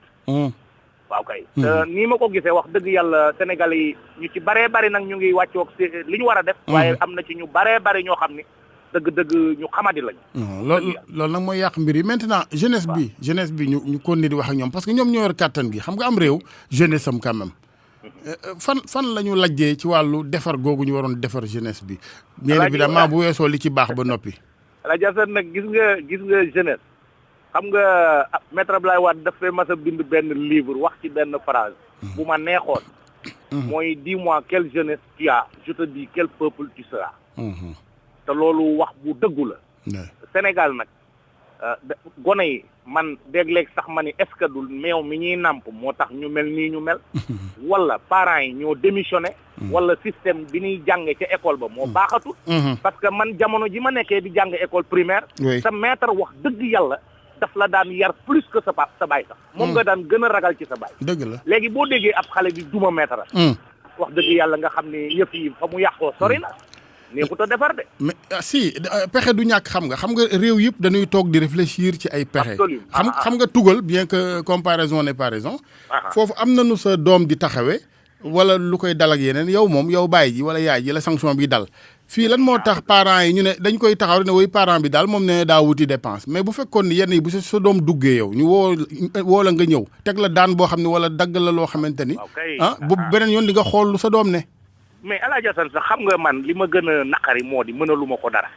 waaw kay. nii ma ko gisee wax dëgg yàlla Sénégalais yi ñu ci baree bari nag ñu ngi wàccoog li ñu war a def. waaye am na ci ñu baree bari ñoo xam ni dëgg-dëgg ñu xamadi lañu. loolu nag mooy yàq mbir yi maintenant jeunesse bi ñu continuer di wax ak ñoom parce que ñoom ñoo yor kàttan gi xam nga am réew jeunesse am quand même. fan la ñu lajjee ci wàllu defar googu ñu waroon defar jeunesse bi. bien évidemment bu weesoo li ci baax ba noppi. Alaaji Asan nag gis nga jeunesse. xam nga maître Abdoulaye Wade dafay mas a bind benn livre wax ci benn phrase. bu ma neexoon. mooy dis-moi quelle jeunesse tu as je te dis quel peuple tu seras. te loolu wax bu dëggu la. Sénégal nag gone yi man dégg-léeg sax ma ni est-ce que du meew mi ñuy nàmp moo tax ñu mel nii ñu mel. wala parents yi ñoo démissionné. wala système bi ñuy jànge ca école ba moo baaxatul. parce que man jamono ji ma nekkee di jàng école primaire. sa maître wax dëgg yàlla. daf la daan yar plus que sa baay sax moom nga daan gën a ragal ci sa baay. dëgg la léegi boo déggee ab xale bi duma maître wax dëgg yàlla nga xam ne yëf yi fa mu yàqoo sori na neexut a defar de. mais si pexe du ñàkk xam nga réew yëpp dañuy toog di réfléchir ci ay pexe. xam nga tugal bien que comparaison n'est pas raison. foofu am nañu sa doom di taxawee wala lu koy dal ak yeneen yow moom yow baay ji wala yaay ji la sanction bi dal. fii lan moo tax parents yi ñu ne dañ koy taxaw ne woy parent bi daal moom ne daa wuti dépense mais bu fekkoon ni yenn yi bu sa doom duggee yow ñu woo la nga ñëw teg la daan boo xam ne wala dagg la loo xamante ni bu beneen yoon di nga xool lu sa doom ne. mais Alaaji Asan sax xam nga man li ma gën a naqari moo di mënaluma ko dara.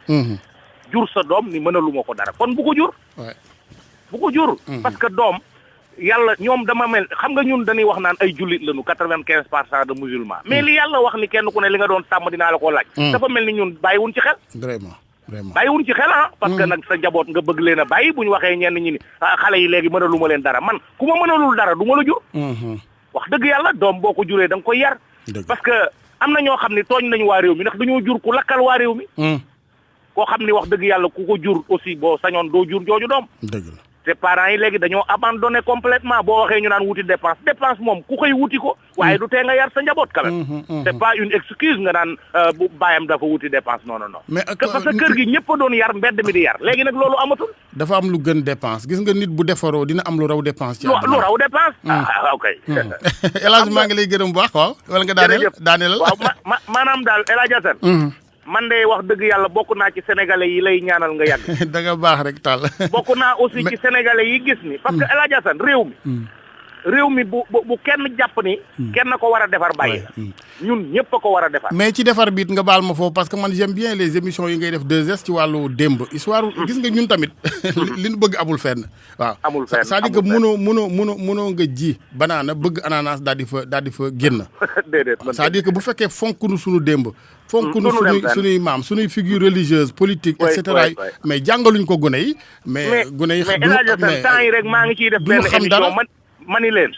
jur sa doom ni mënaluma ko dara kon bu ko jur. bu ko jur. parce que doom yàlla ñoom dama mel xam nga ñun dañuy wax naan ay jullit lañu 95% de musulmans mais li yàlla wax ni kenn ku ne li nga doon sàmm dinaa la ko laaj. dafa mel ni ñun bàyyiwuñ ci xel. vraiment bàyyiwuñ ci xel parce que nag sa njaboot nga bëgg leen a bàyyi bu ñu waxee ñenn ñi ni xale yi léegi mënaluma leen dara man ku ma mënalul dara du ma la jur. wax dëgg yàlla doom boo ko juree da nga koy yar. parce que am na ñoo xam ne tooñ nañu waa réew mi ndax dañoo jur ku lakkal waa réew mi. koo xam ni wax dëgg yàlla ku ko jur aussi boo sañoon doo jur jooju doom. dëgg la. te parents yi léegi dañoo abandonné complètement boo waxee ñu naan wuti dépense moom ku koy wuti ko waaye du tee nga yar sa njaboot quand même. c'est pas une excuse nga naan bu baayam dafa wuti dépense non. mais parce que kër gi ñëpp a doon yar mbedd mi di yar léegi nag loolu amatul. dafa am lu gën dépense gis nga nit bu defaroo dina am lu raw dépense. ci lu raw dépense. ok. El Hadj maa ngi lay gërëm bu baax waaw. wala nga daaneel waaw maanaam daal El Hadj Assane man de wax dëgg yàlla bokk naa ci sénégalais yi lay ñaanal nga yàgg. da nga baax rek Tall. bokk naa aussi ci sénégalais yi gis ni. parce que El Hadj Assane réew mi bu kenn jàpp ni. kenn ko war a defar bàyyi. ñun ñëpp a ko war a defar. mais ci defar biit nga baal ma foofu parce que man j'aime bien les émissions yi ngay def 2S ci wàllu démb histoire gis nga ñun tamit li ñu bëgg amul fenn. waaw amul fenn c'est-à-dire que mënoo nga ji banaana bëgg ananas daal di fa génn. déedéet c'est-à-dire que bu fekkee fonk nu suñu démb. fonk nu suñuy maam suñuy figure religieuse politique et cetera mais jàngaluñ ko gune yi. mais gune yi mais El Hadj Assane temps yi rek maa ngi ciy def benn émission mani leen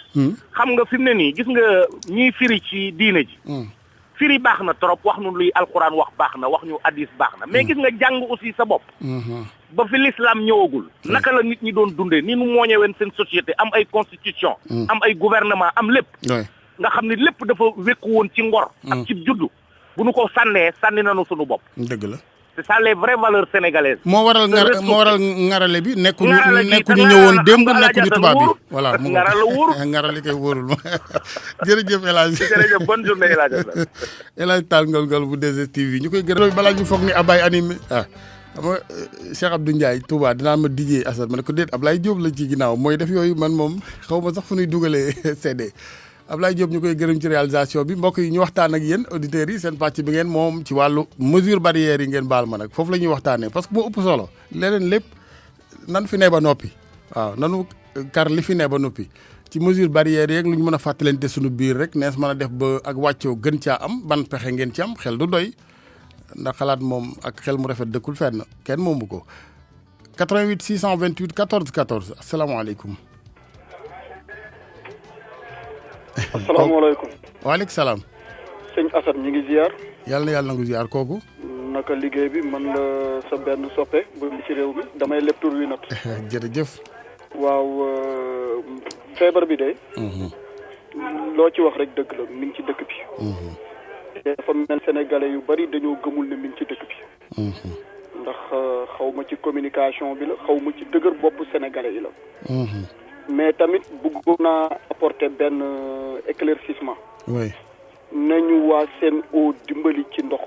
xam nga fi mu ne nii gis nga ñiy firi ci diine ji firi baax na trop wax nu luy alxuraan wax baax na wax ñu hadis baax na mais gis nga jàng aussi sa bopp ba fi l'islam ñëwagul naka la nit ñi doon dundee ni nu mooñeween seen société am ay constitution am ay gouvernement am lépp nga xam ne lépp dafa wékku woon ci ngor ak ci juddu bu nu ko sànni nañu sunu bopp dëgg la c'est ça les vraies valeurs sénégalaises. moo waral ngarale bi nekkuñu ñëwoon démb nekkuñu tubaab bi voilà mu ngarale wóorul ngarale koy wóorul ma jërëjëf El Hadj. jërëjëf bonne journée El Hadj. El Hadj Tall Ngol bu 2STV ñu koy gërëm balaa ñu foog ni Ablaye animé xam nga Cheikh Abdou Ndiaye Touba dinaa ma dijee Assane ma ne ko déet Ablaye Diop la ci ginnaaw mooy def yooyu man moom xaw ma sax fu ñuy dugalee CD. Ablaye Diop ñu koy gërëm ci réalisation bi mbokk yi ñu waxtaan ak yéen auditeurs yi seen pàcc bi ngeen moom ci wàllu mesure barrières yi ngeen baal ma nag foofu la ñuy waxtaanee parce que moo ëpp solo leneen lépp nan fi ne ba noppi waaw nanu kar li fi ne ba noppi ci mesure barrière yeeg lu ñu mën a fàttalante suñu biir rek nees mën a def ba ak wàccoo gën caa am ban pexe ngeen ci am xel du doy ndax xalaat moom ak xel mu rafet dëkkul fenn kenn moomu ko 88 628 14 14 asalaamaaleykum. asalaamaaleykum. waaleykum salaam. sëñ Assane ñu ngi ziar. yàlla na yàlla nangu ziar kooku. naka liggéey bi man la sa benn soppe bu ci réew mi damay lépp tur wi nat. jërëjëf. waaw feebar bi de. loo ci wax rek dëgg la mi ngi ci dëkk bi. dafa mel sénégalais yu bari dañoo gëmul ne mi ngi ci dëkk bi. ndax xaw ma ci communication bi la xaw ma ci dëgër bopp sénégalais yi la. mais tamit bëggoon naa apporter benn éclaircissement. oui. nañu waa Sen'Eau dimbali ci ndox.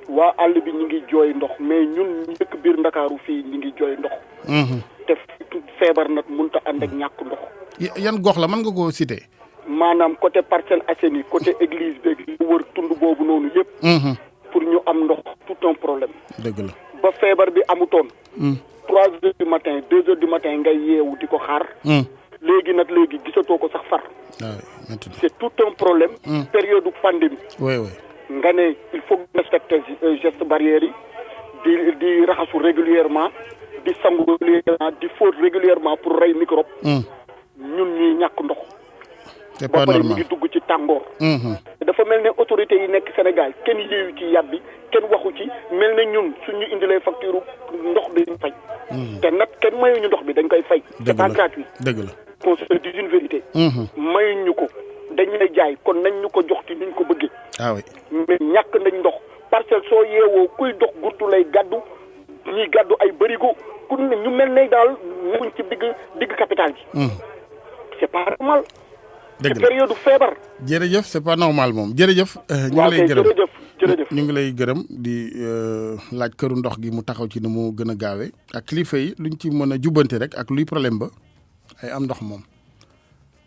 waa àll bi ñu ngi jooy ndox mais ñun njëkk biir Ndakaaru fii ñu ngi jooy ndox. te feebar nag mënut a ànd ak ñàkk ndox. yan gox la mën nga koo citer. maanaam côté Parcelles Assainies côté église beeg li wër tund boobu noonu yëpp. pour ñu am ndox tout un problème. dëgg la ba feebar bi amutoon. 3 heures du matin 2 heures du matin ngay yeewu di ko xaar. léegi gisatoo ko sax far. c'est tout un problème. période pandémie. oui. nga ne il faut respecter gestes barrières yi di raxasu régulièrement di sangu régulièrement di fóot régulièrement pour rey microbe. ñun ñuy ñàkk ndox. c'est pas normal ba pare ñu ngi dugg ci tàngoor. dafa mel ne autorités yi nekk Sénégal kenn yéeyu ci yàbbi kenn waxu ci mel ne ñun suñu indilee facture ndox dañu fay. te nag kenn mayuñu ndox bi dañ koy fay. c'est pas gratuit. dëgg la qu'on se dise une vérité. mayuñu ko dañ lay jaay kon nañ ñu ko jox ci niñ ko bëggee. ah oui. mais ñàkk nañ ndox parce que soo yeewoo kuy dox gurtu lay gàddu ñuy gàddu ay bërigo ku ne ñu mel ne daal muñ ci digg capital bi. c'est pas normal. dëgg la période feebar. jërëjëf c'est pas normal moom jërëjëf. ñu ngi lay gërëm jërëjëf ñu ngi lay gërëm di laaj këru ndox gi mu taxaw ci ni mu gën a gaawee ak kilifa yi luñ ci mën a jubbante rek ak luy problème ba ay am ndox moom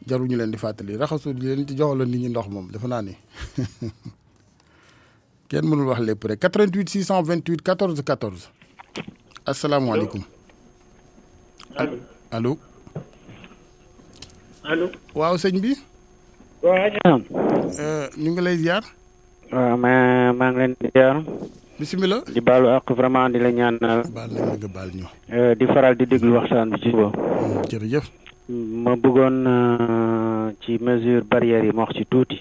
jarul ñu leen di fàttali raxasu di leen ci joxaloon nit ñi ndox moom defe naa ni kenn mënul wax lépp rek 88 628 14 14 asalaamaaleykum. allo. allo. waaw sëñ bi. waaw. ñu ngi lay ziar. waaw maa ngi leen di ziar. bisimilah. di baalu ak vraiment di la ñaanal. baal nañ la baal ñu. di faral di déglu waxtaan bi ci suba. jërëjëf. ma bëggoon ci mesure barrière yi ma wax ci tuuti.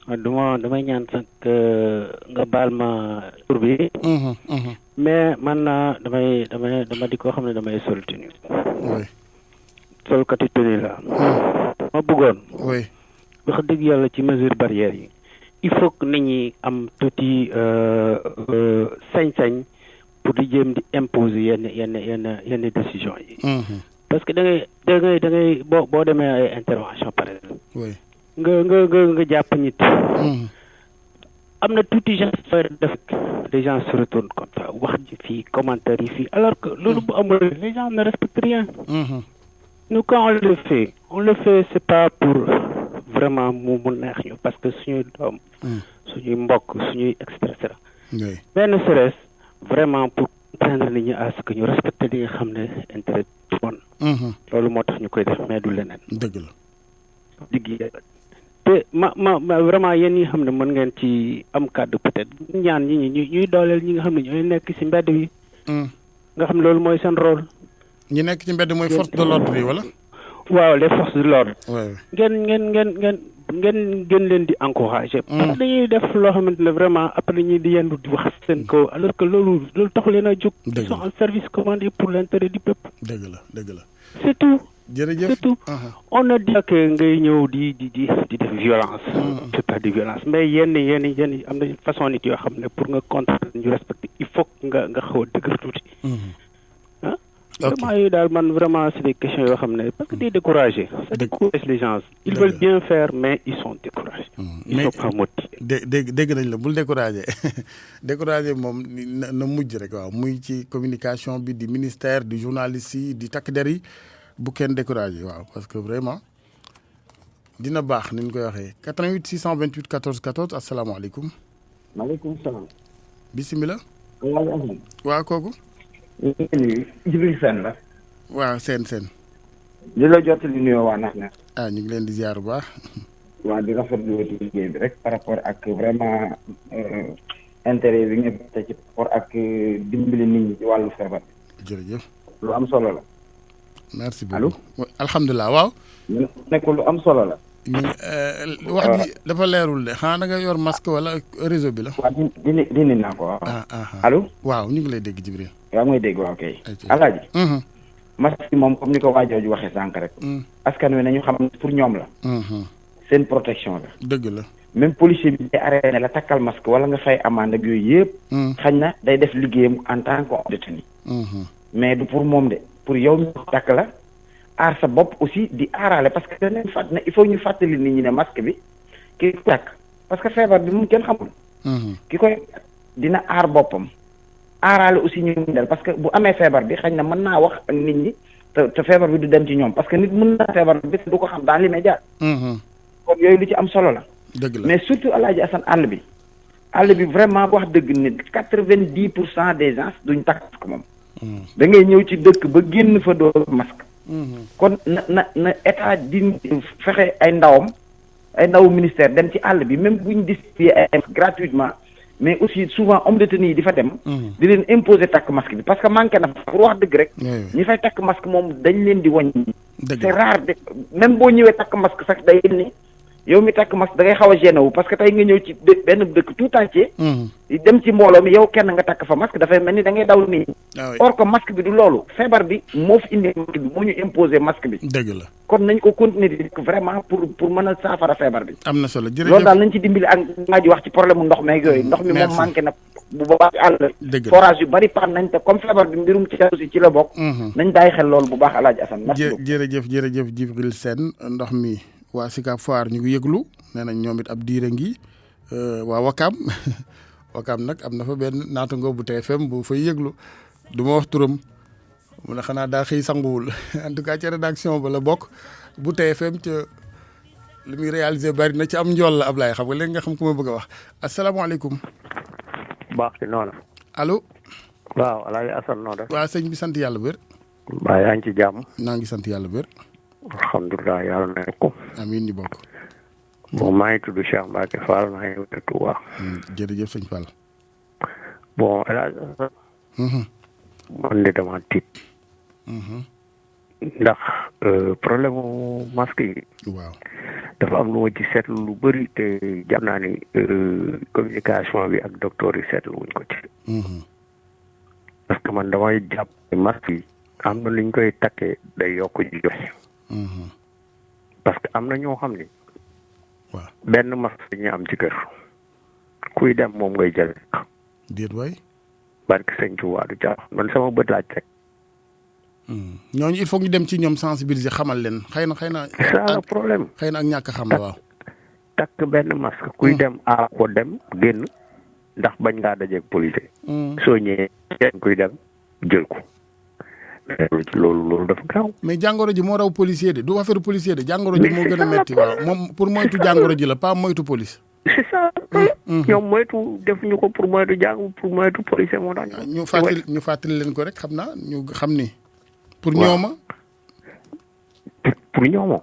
damay ñaan sax nga baal ma tur bi. mais man dama di ko xam ne damay sol tenue. oui. solkati tenue la. ma bëggoon. oui. wax dëgg yàlla ci mesure barrière yi. il faut que nit ñi am tuuti sañ-sañ pour di jéem di imposer yenn décision yi. parce que da ngay boo demee ay intervention par exemple. oui. nga jàpp nit. am na tuuti gens def les gens se retournent comme ça wax ji fii commentaire yi fii alors que loolu bu amul les gens ne respectent rien. nous quand on le fait c'est pas pour vraiment mu neex ñu parce que suñuy doom. suñuy mbokk suñuy et cetera. benn stress vraiment pour contraindre nit ñi à ce que ñu respecter li nga xam ne intérêt du monde. loolu moo tax ñu koy def mais du leneen. dëgg la. digg te ma vraiment yéen ñi nga xam ne mën ngeen ci am kàddu peut-être ñaan ñi ñuy dooleel ñi nga xam ne ñooy nekk ci mbedd bi. nga xam ne loolu mooy seen rôle. ñi nekk ci mbedd mooy force de l'ordre yi wala. waaw les forces de l'ordre. oui. ngeen gën leen di encourager. parce que dañuy def loo xamante ne vraiment après dañuy di yendu di wax seen kaw alors que loolu taxu leen a jóg. ils sont en service commandé pour l'intérêt du peuple. dëgg la. c'est tout. jërëjëf c'est tout. on ne dit que ngay ñëw di def violence. c'est pas de violence mais yenn am na façon nit yoo xam ne pour nga contraindre ñu respecter il faut nga xaw a dëgër tuuti. vraiment yooyu daal man vraiment c'est des questions yoo xam ne parce que day décourager. ça décourage les gens. ils veulent bien faire mais ils sont découragés. ils sont pas motivés. dégg nañ la bul décourager décourager moom na mujj rek waaw muy ci communication bi di ministère du journaliste yi di takk der yi bu kenn décourager waaw parce que vraiment dina baax ni ñu koy waxee 88 628 14 14 asalaamaaleykum. maaleykum salaam. bisimilah. waaw waaw kooku. Jibril Sène la. waaw seen. di la jottali nuyoo waa nax na. ñu ngi leen di ziar bu baax. waa di rafetlu liggéey bi rek par rapport ak vraiment intérêt bi nga te ci rapport ak dimbali nit ñi ci wàllu feebar. jërëjëf. lu am solo la. merci beaucoup alhamdulilah waaw. nekk lu am solo la. wax ji dafa leerul de xanaa da nga yor masque wala réseau bi la. waaw dindi naa ko waaw. allo. waaw ñu ngi lay dégg Jibril. yaa ngi may dégg waaw kay. alaaji. masque yi moom comme ni ko waajooju waxee sànq rek. askan wi nañu xam pour ñoom la. seen protection la. dëgg la. même policier bi day arrêté la takkal masque wala nga fay amande ak yooyu yëpp. xañ na day def liggéeyam en tant que détenu. mais du pour moom de pour yow ñu takk la aar sa bopp aussi di aaraale parce que dañ fàtt ne il faut ñu fàttali nit ñi ne masque bi ki ko takk parce que feebar bi mu kenn xamul. ki koy dina aar boppam. aaraale aussi ñu del parce que bu amee feebar bi xañ na mën naa wax ak nit ñi te feebar bi du dem ci ñoom parce que nit mën naa feebar bi du ko xam dans l'immédiat. kon yooyu lu ci am solo la. dëgg la mais surtout Alaaji Assane àll bi vraiment wax dëgg nit 90% des gens duñ takk masque moom. da ngay ñëw ci dëkk ba génn fa doo masque. kon na état di fexe ay ndawu ministère dem ci àll bi même buñ distribuer ay gratuitement mais aussi souvent homme de tenue yi di fa dem. di leen imposer takk masque bi parce que manqué na pour wax dëgg rek. ñi fay takk masque moom dañ leen di wàññi. c'est rare de même boo ñëwee takk masque sax day ni yow mi takk masque da ngay xaw a gêné wu parce que tey nga ñëw ci benn dëkk tout entier. dem ci mbooloo mi yow kenn nga takk fa masque dafay mel ni da ngay daw nit ñi. or que masque bi du loolu feebar bi moo fi indi masque bi moo ñu imposer masque bi. dëgg la kon nañ ko continuer di vraiment pour mën a saafara feebar bi. am na solo jërëjëf loolu daal nañ ci dimbali ak maa ji wax ci problème mu ndox meeg yooyu. ndox mi moom manqué na bu baax ci àll. dëgg la forage yu bari par nañ te comme feebar bi mbirum ci aussi ci la bokk. nañ bàyyi xel loolu bu baax Alaaji Assane. merci beaucoup jërëjëf Djibril Sène ndox mi waa Sicap Foire ñu ngi yëglu nee nañ ñoom it ab diire ngi waa Wakaam nag am na fa benn naataango bu TFM bu fay yëglu du ma wax turam mu ne xanaa daa xëy sanguwul en tout cas ci rédaction ba la bokk bu TFM ca li muy réalisé bari na ci am njool la Ablaye xam nga léegi nga xam ku ma bëgg a wax asalaamaaleykum. baax ci noonu. allo. waaw Alaaji Assane noo def. waaw sëñ bi sant yàlla bër. waaw yaa ngi ci jàmm. naa ngi sant yàlla bër. alhamdulilah yàlla na ko. amiin ñu bokk. bon maa ngi tudd Cheikh Mbacke Fall maa ngi wute Touba. jërëjëf sëñ Fall. bon El Hadj Assane. man de dama tiit. ndax problème mu masque yi. waaw dafa am lu ma ci seetlu lu bëri te jàpp naa ni communication bi ak docteur yi seetlu wuñ ko ci. parce que man damay jàpp masque yi am na liñ koy takkee day yokk ji joxe. parce que am na ñoo xam ni. waaw benn masque dañuy am ci kër. kuy dem moom ngay jël. déet waay. barke sëñ Tuubaa du jaax man sama bët laaj rek. ñooñu il faut ñu dem ci ñoom sensibiliser xamal leen xëy na. c'est ça le problème. xëy na ak ñàkk xam la waaw. takk benn masque kuy dem aar ko dem génn ndax bañ ngaa dajeeg policier. soo ñëwee kenn kuy dem jël ko. loolu dafa gaaw. mais jàngoro ji moo raw policier de du affaire policier de jàngoro ji moo gën a metti waaw moom pour moytu jàngoro ji la pas moytu police. c'est ça. ñoom moytu defuñu ko pour moytu pour moytu policier moo tax. ñu fàttali leen ko rek xam naa ñu xam ni. pour ñooma. pour ñooma.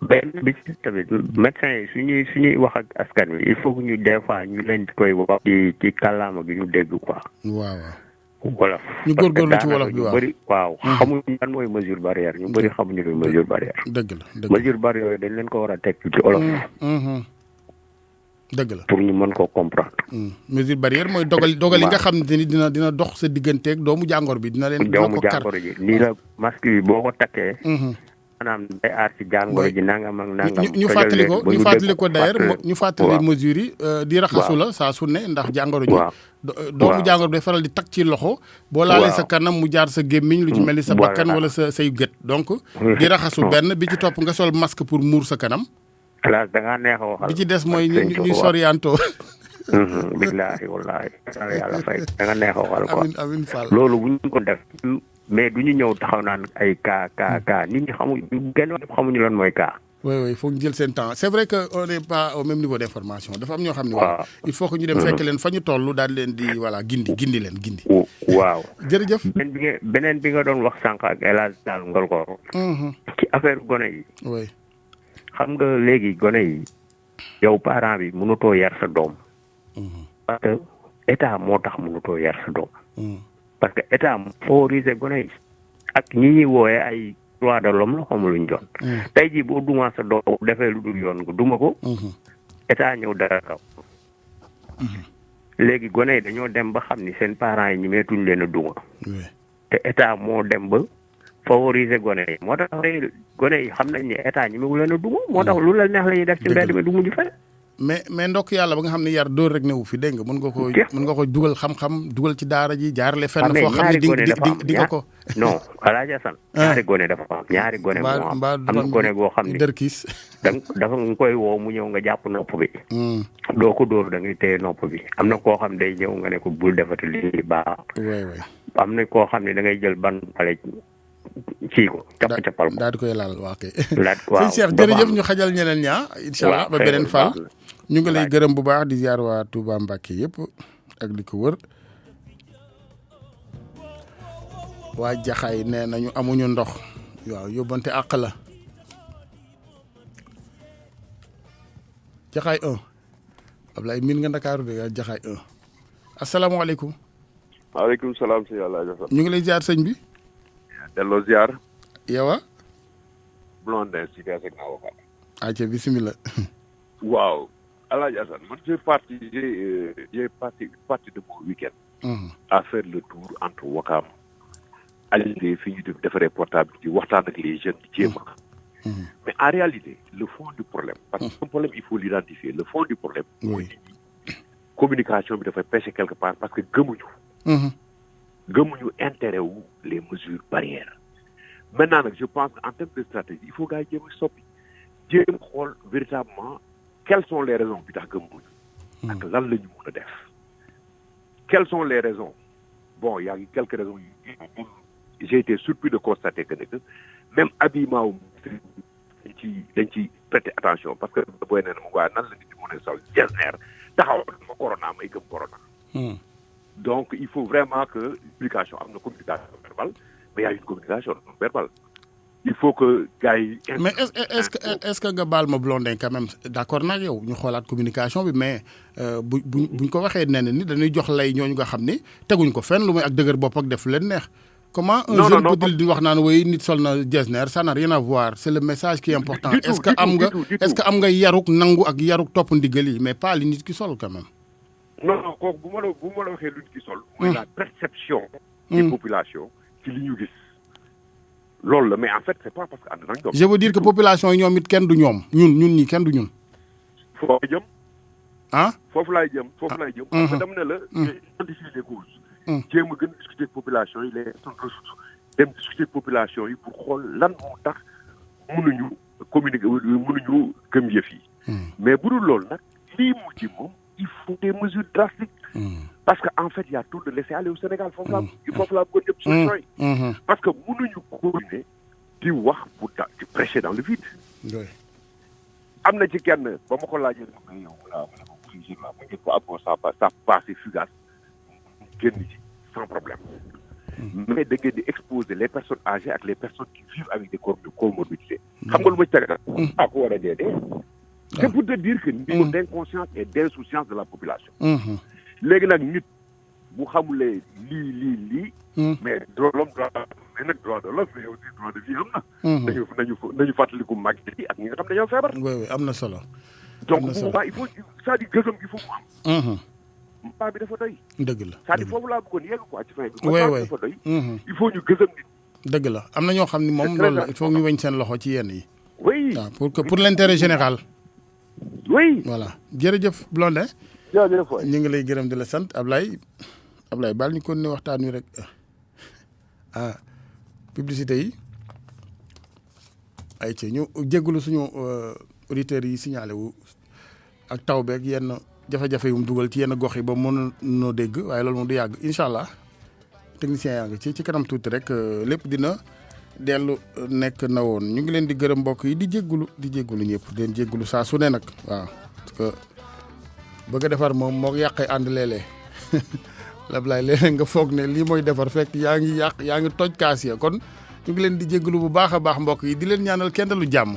benn bi ci tamit médecins yi suñuy wax ak askan wi il faut que ñu des fois ñu leen koy wax ci kàllaama gi ñu dégg quoi. waaw. wolof ñu góorgóorlu ci wolof bi waaw bëri waaw xamuñu lan mooy mesure barrière ñu bëri xamuñu ne mesure barrière. dëgg la mesure barrière yooyu dañ leen ko war a teg ci wolof. dëgg la pour ñu mën koo comprendre. mesure barrière mooy dogal yi nga xam ne ni dina dox sa digganteeg doomu jàngoro bi dina leen. doomu jàngoro ji nii la masque bi boo ko takkee. maanaam day aar ci jàngoro ji nangam ak nangam. ñu fàttali ko d'ailleurs ñu fàttali mesures yi. di raxasu la saa su ne ndax jàngoro ji. doomu jàngoro day faral di takk ci loxo. boo laalee sa kanam mu jaar sa gémmiñ lu ci mel ni sa bakkan wala say gët donc. di raxasu benn bi ci topp nga sol masque pour muur sa kanam. classe da ngaa neex a waxal. bi ci des mooy ñuy soriantoo. billaahi wallaahi yàlla fay da nga neex a waxal quoi. amiin Fall loolu bu ñu ko def. mais du ñu ñëw taxaw naan ay cas nit ñi xamuñu lan mooy cas. oui il faut ñu jël seen temps c'est vrai que on n'est pas au même niveau d'information dafa am ñoo xam ne waaw il faut que ñu dem fekk leen fa ñu toll daal leen di voilà gindi leen gindi. waaw jërëjëf. beneen bi nga doon wax sànq ak El Hadj Tall Ngolgor. ci affaire gone yi. oui. xam nga léegi gone yi yow parent bi mënutoo yar sa doom. parce que état moo tax mënutoo yar sa doom. parce que état moo favoriser gone yi ak ñi ñuy wooyee ay droit de l'homme la xamul luñ doon. tey jii boo dumaa sa doom defee lu dul yoon nga duma ko. état ñëw dara kaw. léegi gone yi dañoo dem ba xam ni seen parents yi ñemeetuñ leen a duma. te état moo dem ba favoriser gone yi moo tax gone yi xam nañ ne état ñemewu leen a duma moo tax lu la neex la ñuy def ci mbedd mi du mujj fenn. mais ndokk yàlla ba nga xam ne yar dóor rek newu fi dégg nga mën nga ko dugal xam-xam dugal ci daara ji jaarale fenn foo xam ne di nga ko non Alaaji Asan ñaari gone dafa am ñaari gone moo am na gone goo xam ne dërkiis dafa nga koy woo mu ñëw nga jàpp nopp bi doo ko dóor da ngay téye nopp bi am na koo xam day ñëw nga ne ko bul defati lii baax am na koo xam ne da ngay jël ban pale kii ko cappal ko daal di koy laal waa kay waaw sëñ Cheikh jërëjëf ñu xajal ñeneen ñaa incha allah ba beneen fall ñu ngi lay gërëm bu baax di ziar waa Touba Mbacké yëpp ak li ko wër waa Jaxaay nee nañu amuñu ndox waaw yóbbante àq la Jaxaay 1 Ablaye miin nga Ndakaaru de yaa Jaxaay 1 asalaamaaleykum. maaleykum salaam si yàlla jafar. ñu ngi lay ziar sëñ bi. delloo ziar. yow Blondin si Gassène avocat. ayca bisimilah. waaw Alaaji Assane man j'ai parti de mon week-end. à faire le tour entre Ouakam. Aliou fi ñu defaree portable di waxtaan ak les jeunes di jéem a. mais en réalité le fond du problème. parce que un problème il faut l'identifier le fond du problème. mooy communication bi dafay pêcher quelque part parce que gëmuñu. gëmuñu intérêt wu les mesures barrières. maintenant nag je pense qu'en termes de stratégie il faut gars yi jéem a soppi jéem xool véritablement quelles sont les raisons bi tax gëmuñu. ak lan la ñu mën a def. quelles sont les raisons bon il y a quelques raisons j'ai été surpris de constater que même habillement wu dañ ci prêter attention parce que booy nee na ma waa nan la nit di mën a sol jesner taxaw ma corona may gëm corona. donc il faut vraiment que communication am na communication verbale mais y a une communication non verbale. il faut que gars yi. mais est-ce que nga baal ma Blondin quand même d'accord nag yow ñu xoolaat communication bi mais buñ ko waxee nee na ni dañuy jox lay ñooñu nga xam ni teguñ ko fenn lu may ak dëgër bopp ak def leen neex. comment un jeune peut-il di wax naan woy nit sol na jesner ça n'a rien à voir c'est le message qui est important. est-ce que am nga yaruk nangu ak yaruk topp ndigal yi mais pas li nit ki sol quand même. non kooku bu ma la waxee lu nit ki sol. mooy la perception. des populations ci li ñu gis. loolu la mais en fait c'est pas parce que ànd nañ. je veux dire que population yi ñoom it kenn du ñoom ñun ñi kenn du ñun. foofu jëm. foofu laay jëm. parce que dama ne la. identifier les causes. jéem a gën a discuter population yi les personnes ressources dem discuter population yi pour xool lan moo tax mënuñu communiquer mënuñu gëm yëf yi. mais bu dul loolu nag lii mu ci moom il faut des mesures drastiques. parce que en fait y a tout de laisser aller au Sénégal foofu laa bëggoon jëm solution yi. parce que mënuñu continuer di wax bu di prêcher dans le vide. am na ci kenn ba ma ko laajee yow ma njëkk ko aboo ça passe fugace génn ci sans problème. mais da ngeen di exposer les personnes âgées ak les personnes qui vivent avec des comorbidités. xam nga lu ma ci teg nag. ku war a dee. c'est pour te dire que niveau d'inconscience et d'insouciance de la population. léegi nag nit bu xamulee lii. mais l'homme droit de l'homme mais aussi droit de vie am na. nañu fàttaliku mag yi ak ñi nga xam dañoo feebar. oui am na solo. donc bu boobaa il faut c'est-à-dire gësëm gi fu mu am. mbaa bi dafa doy. dëgg la c'est-à-dire foofu laa bëggoon yegg quoi ci fin bi. oui dafa doy. il faut ñu gësëm nit. dëgg la am na ñoo xam ni moom loolu la il faut ñu weñ seen loxo ci yenn yi. oui waaw pour l'intérêt général. oui voilà jërëjëf Blondin. jërëjëf waay ñu ngi lay gërëm di la sant Ablaye baal ñu kon ne waxtaan wi rek publicité yi ay ci ñu jégalu suñu auditeurs yi signalé wu ak taw beeg yenn jafe-jafe yu mu dugal ci yenn gox yi ba mën noo dégg waaye loolu moom du yàgg incha allah technicien yaa ngi ci kanam tuuti rek lépp dina dellu nekk na woon ñu ngi leen di gërëm mbokk yi di jéggulu ñëpp di leen jéggulu saa su ne nag waaw parce que bëgg a defar moom moo yàqee ànd léeg-léeg Lablaye léeg-léeg nga foog ne lii mooy defar fekk yaa ngi toj kaas ya kon ñu ngi leen di jéggulu bu baax a baax mbokk yi di leen ñaanal kenn lu jàmm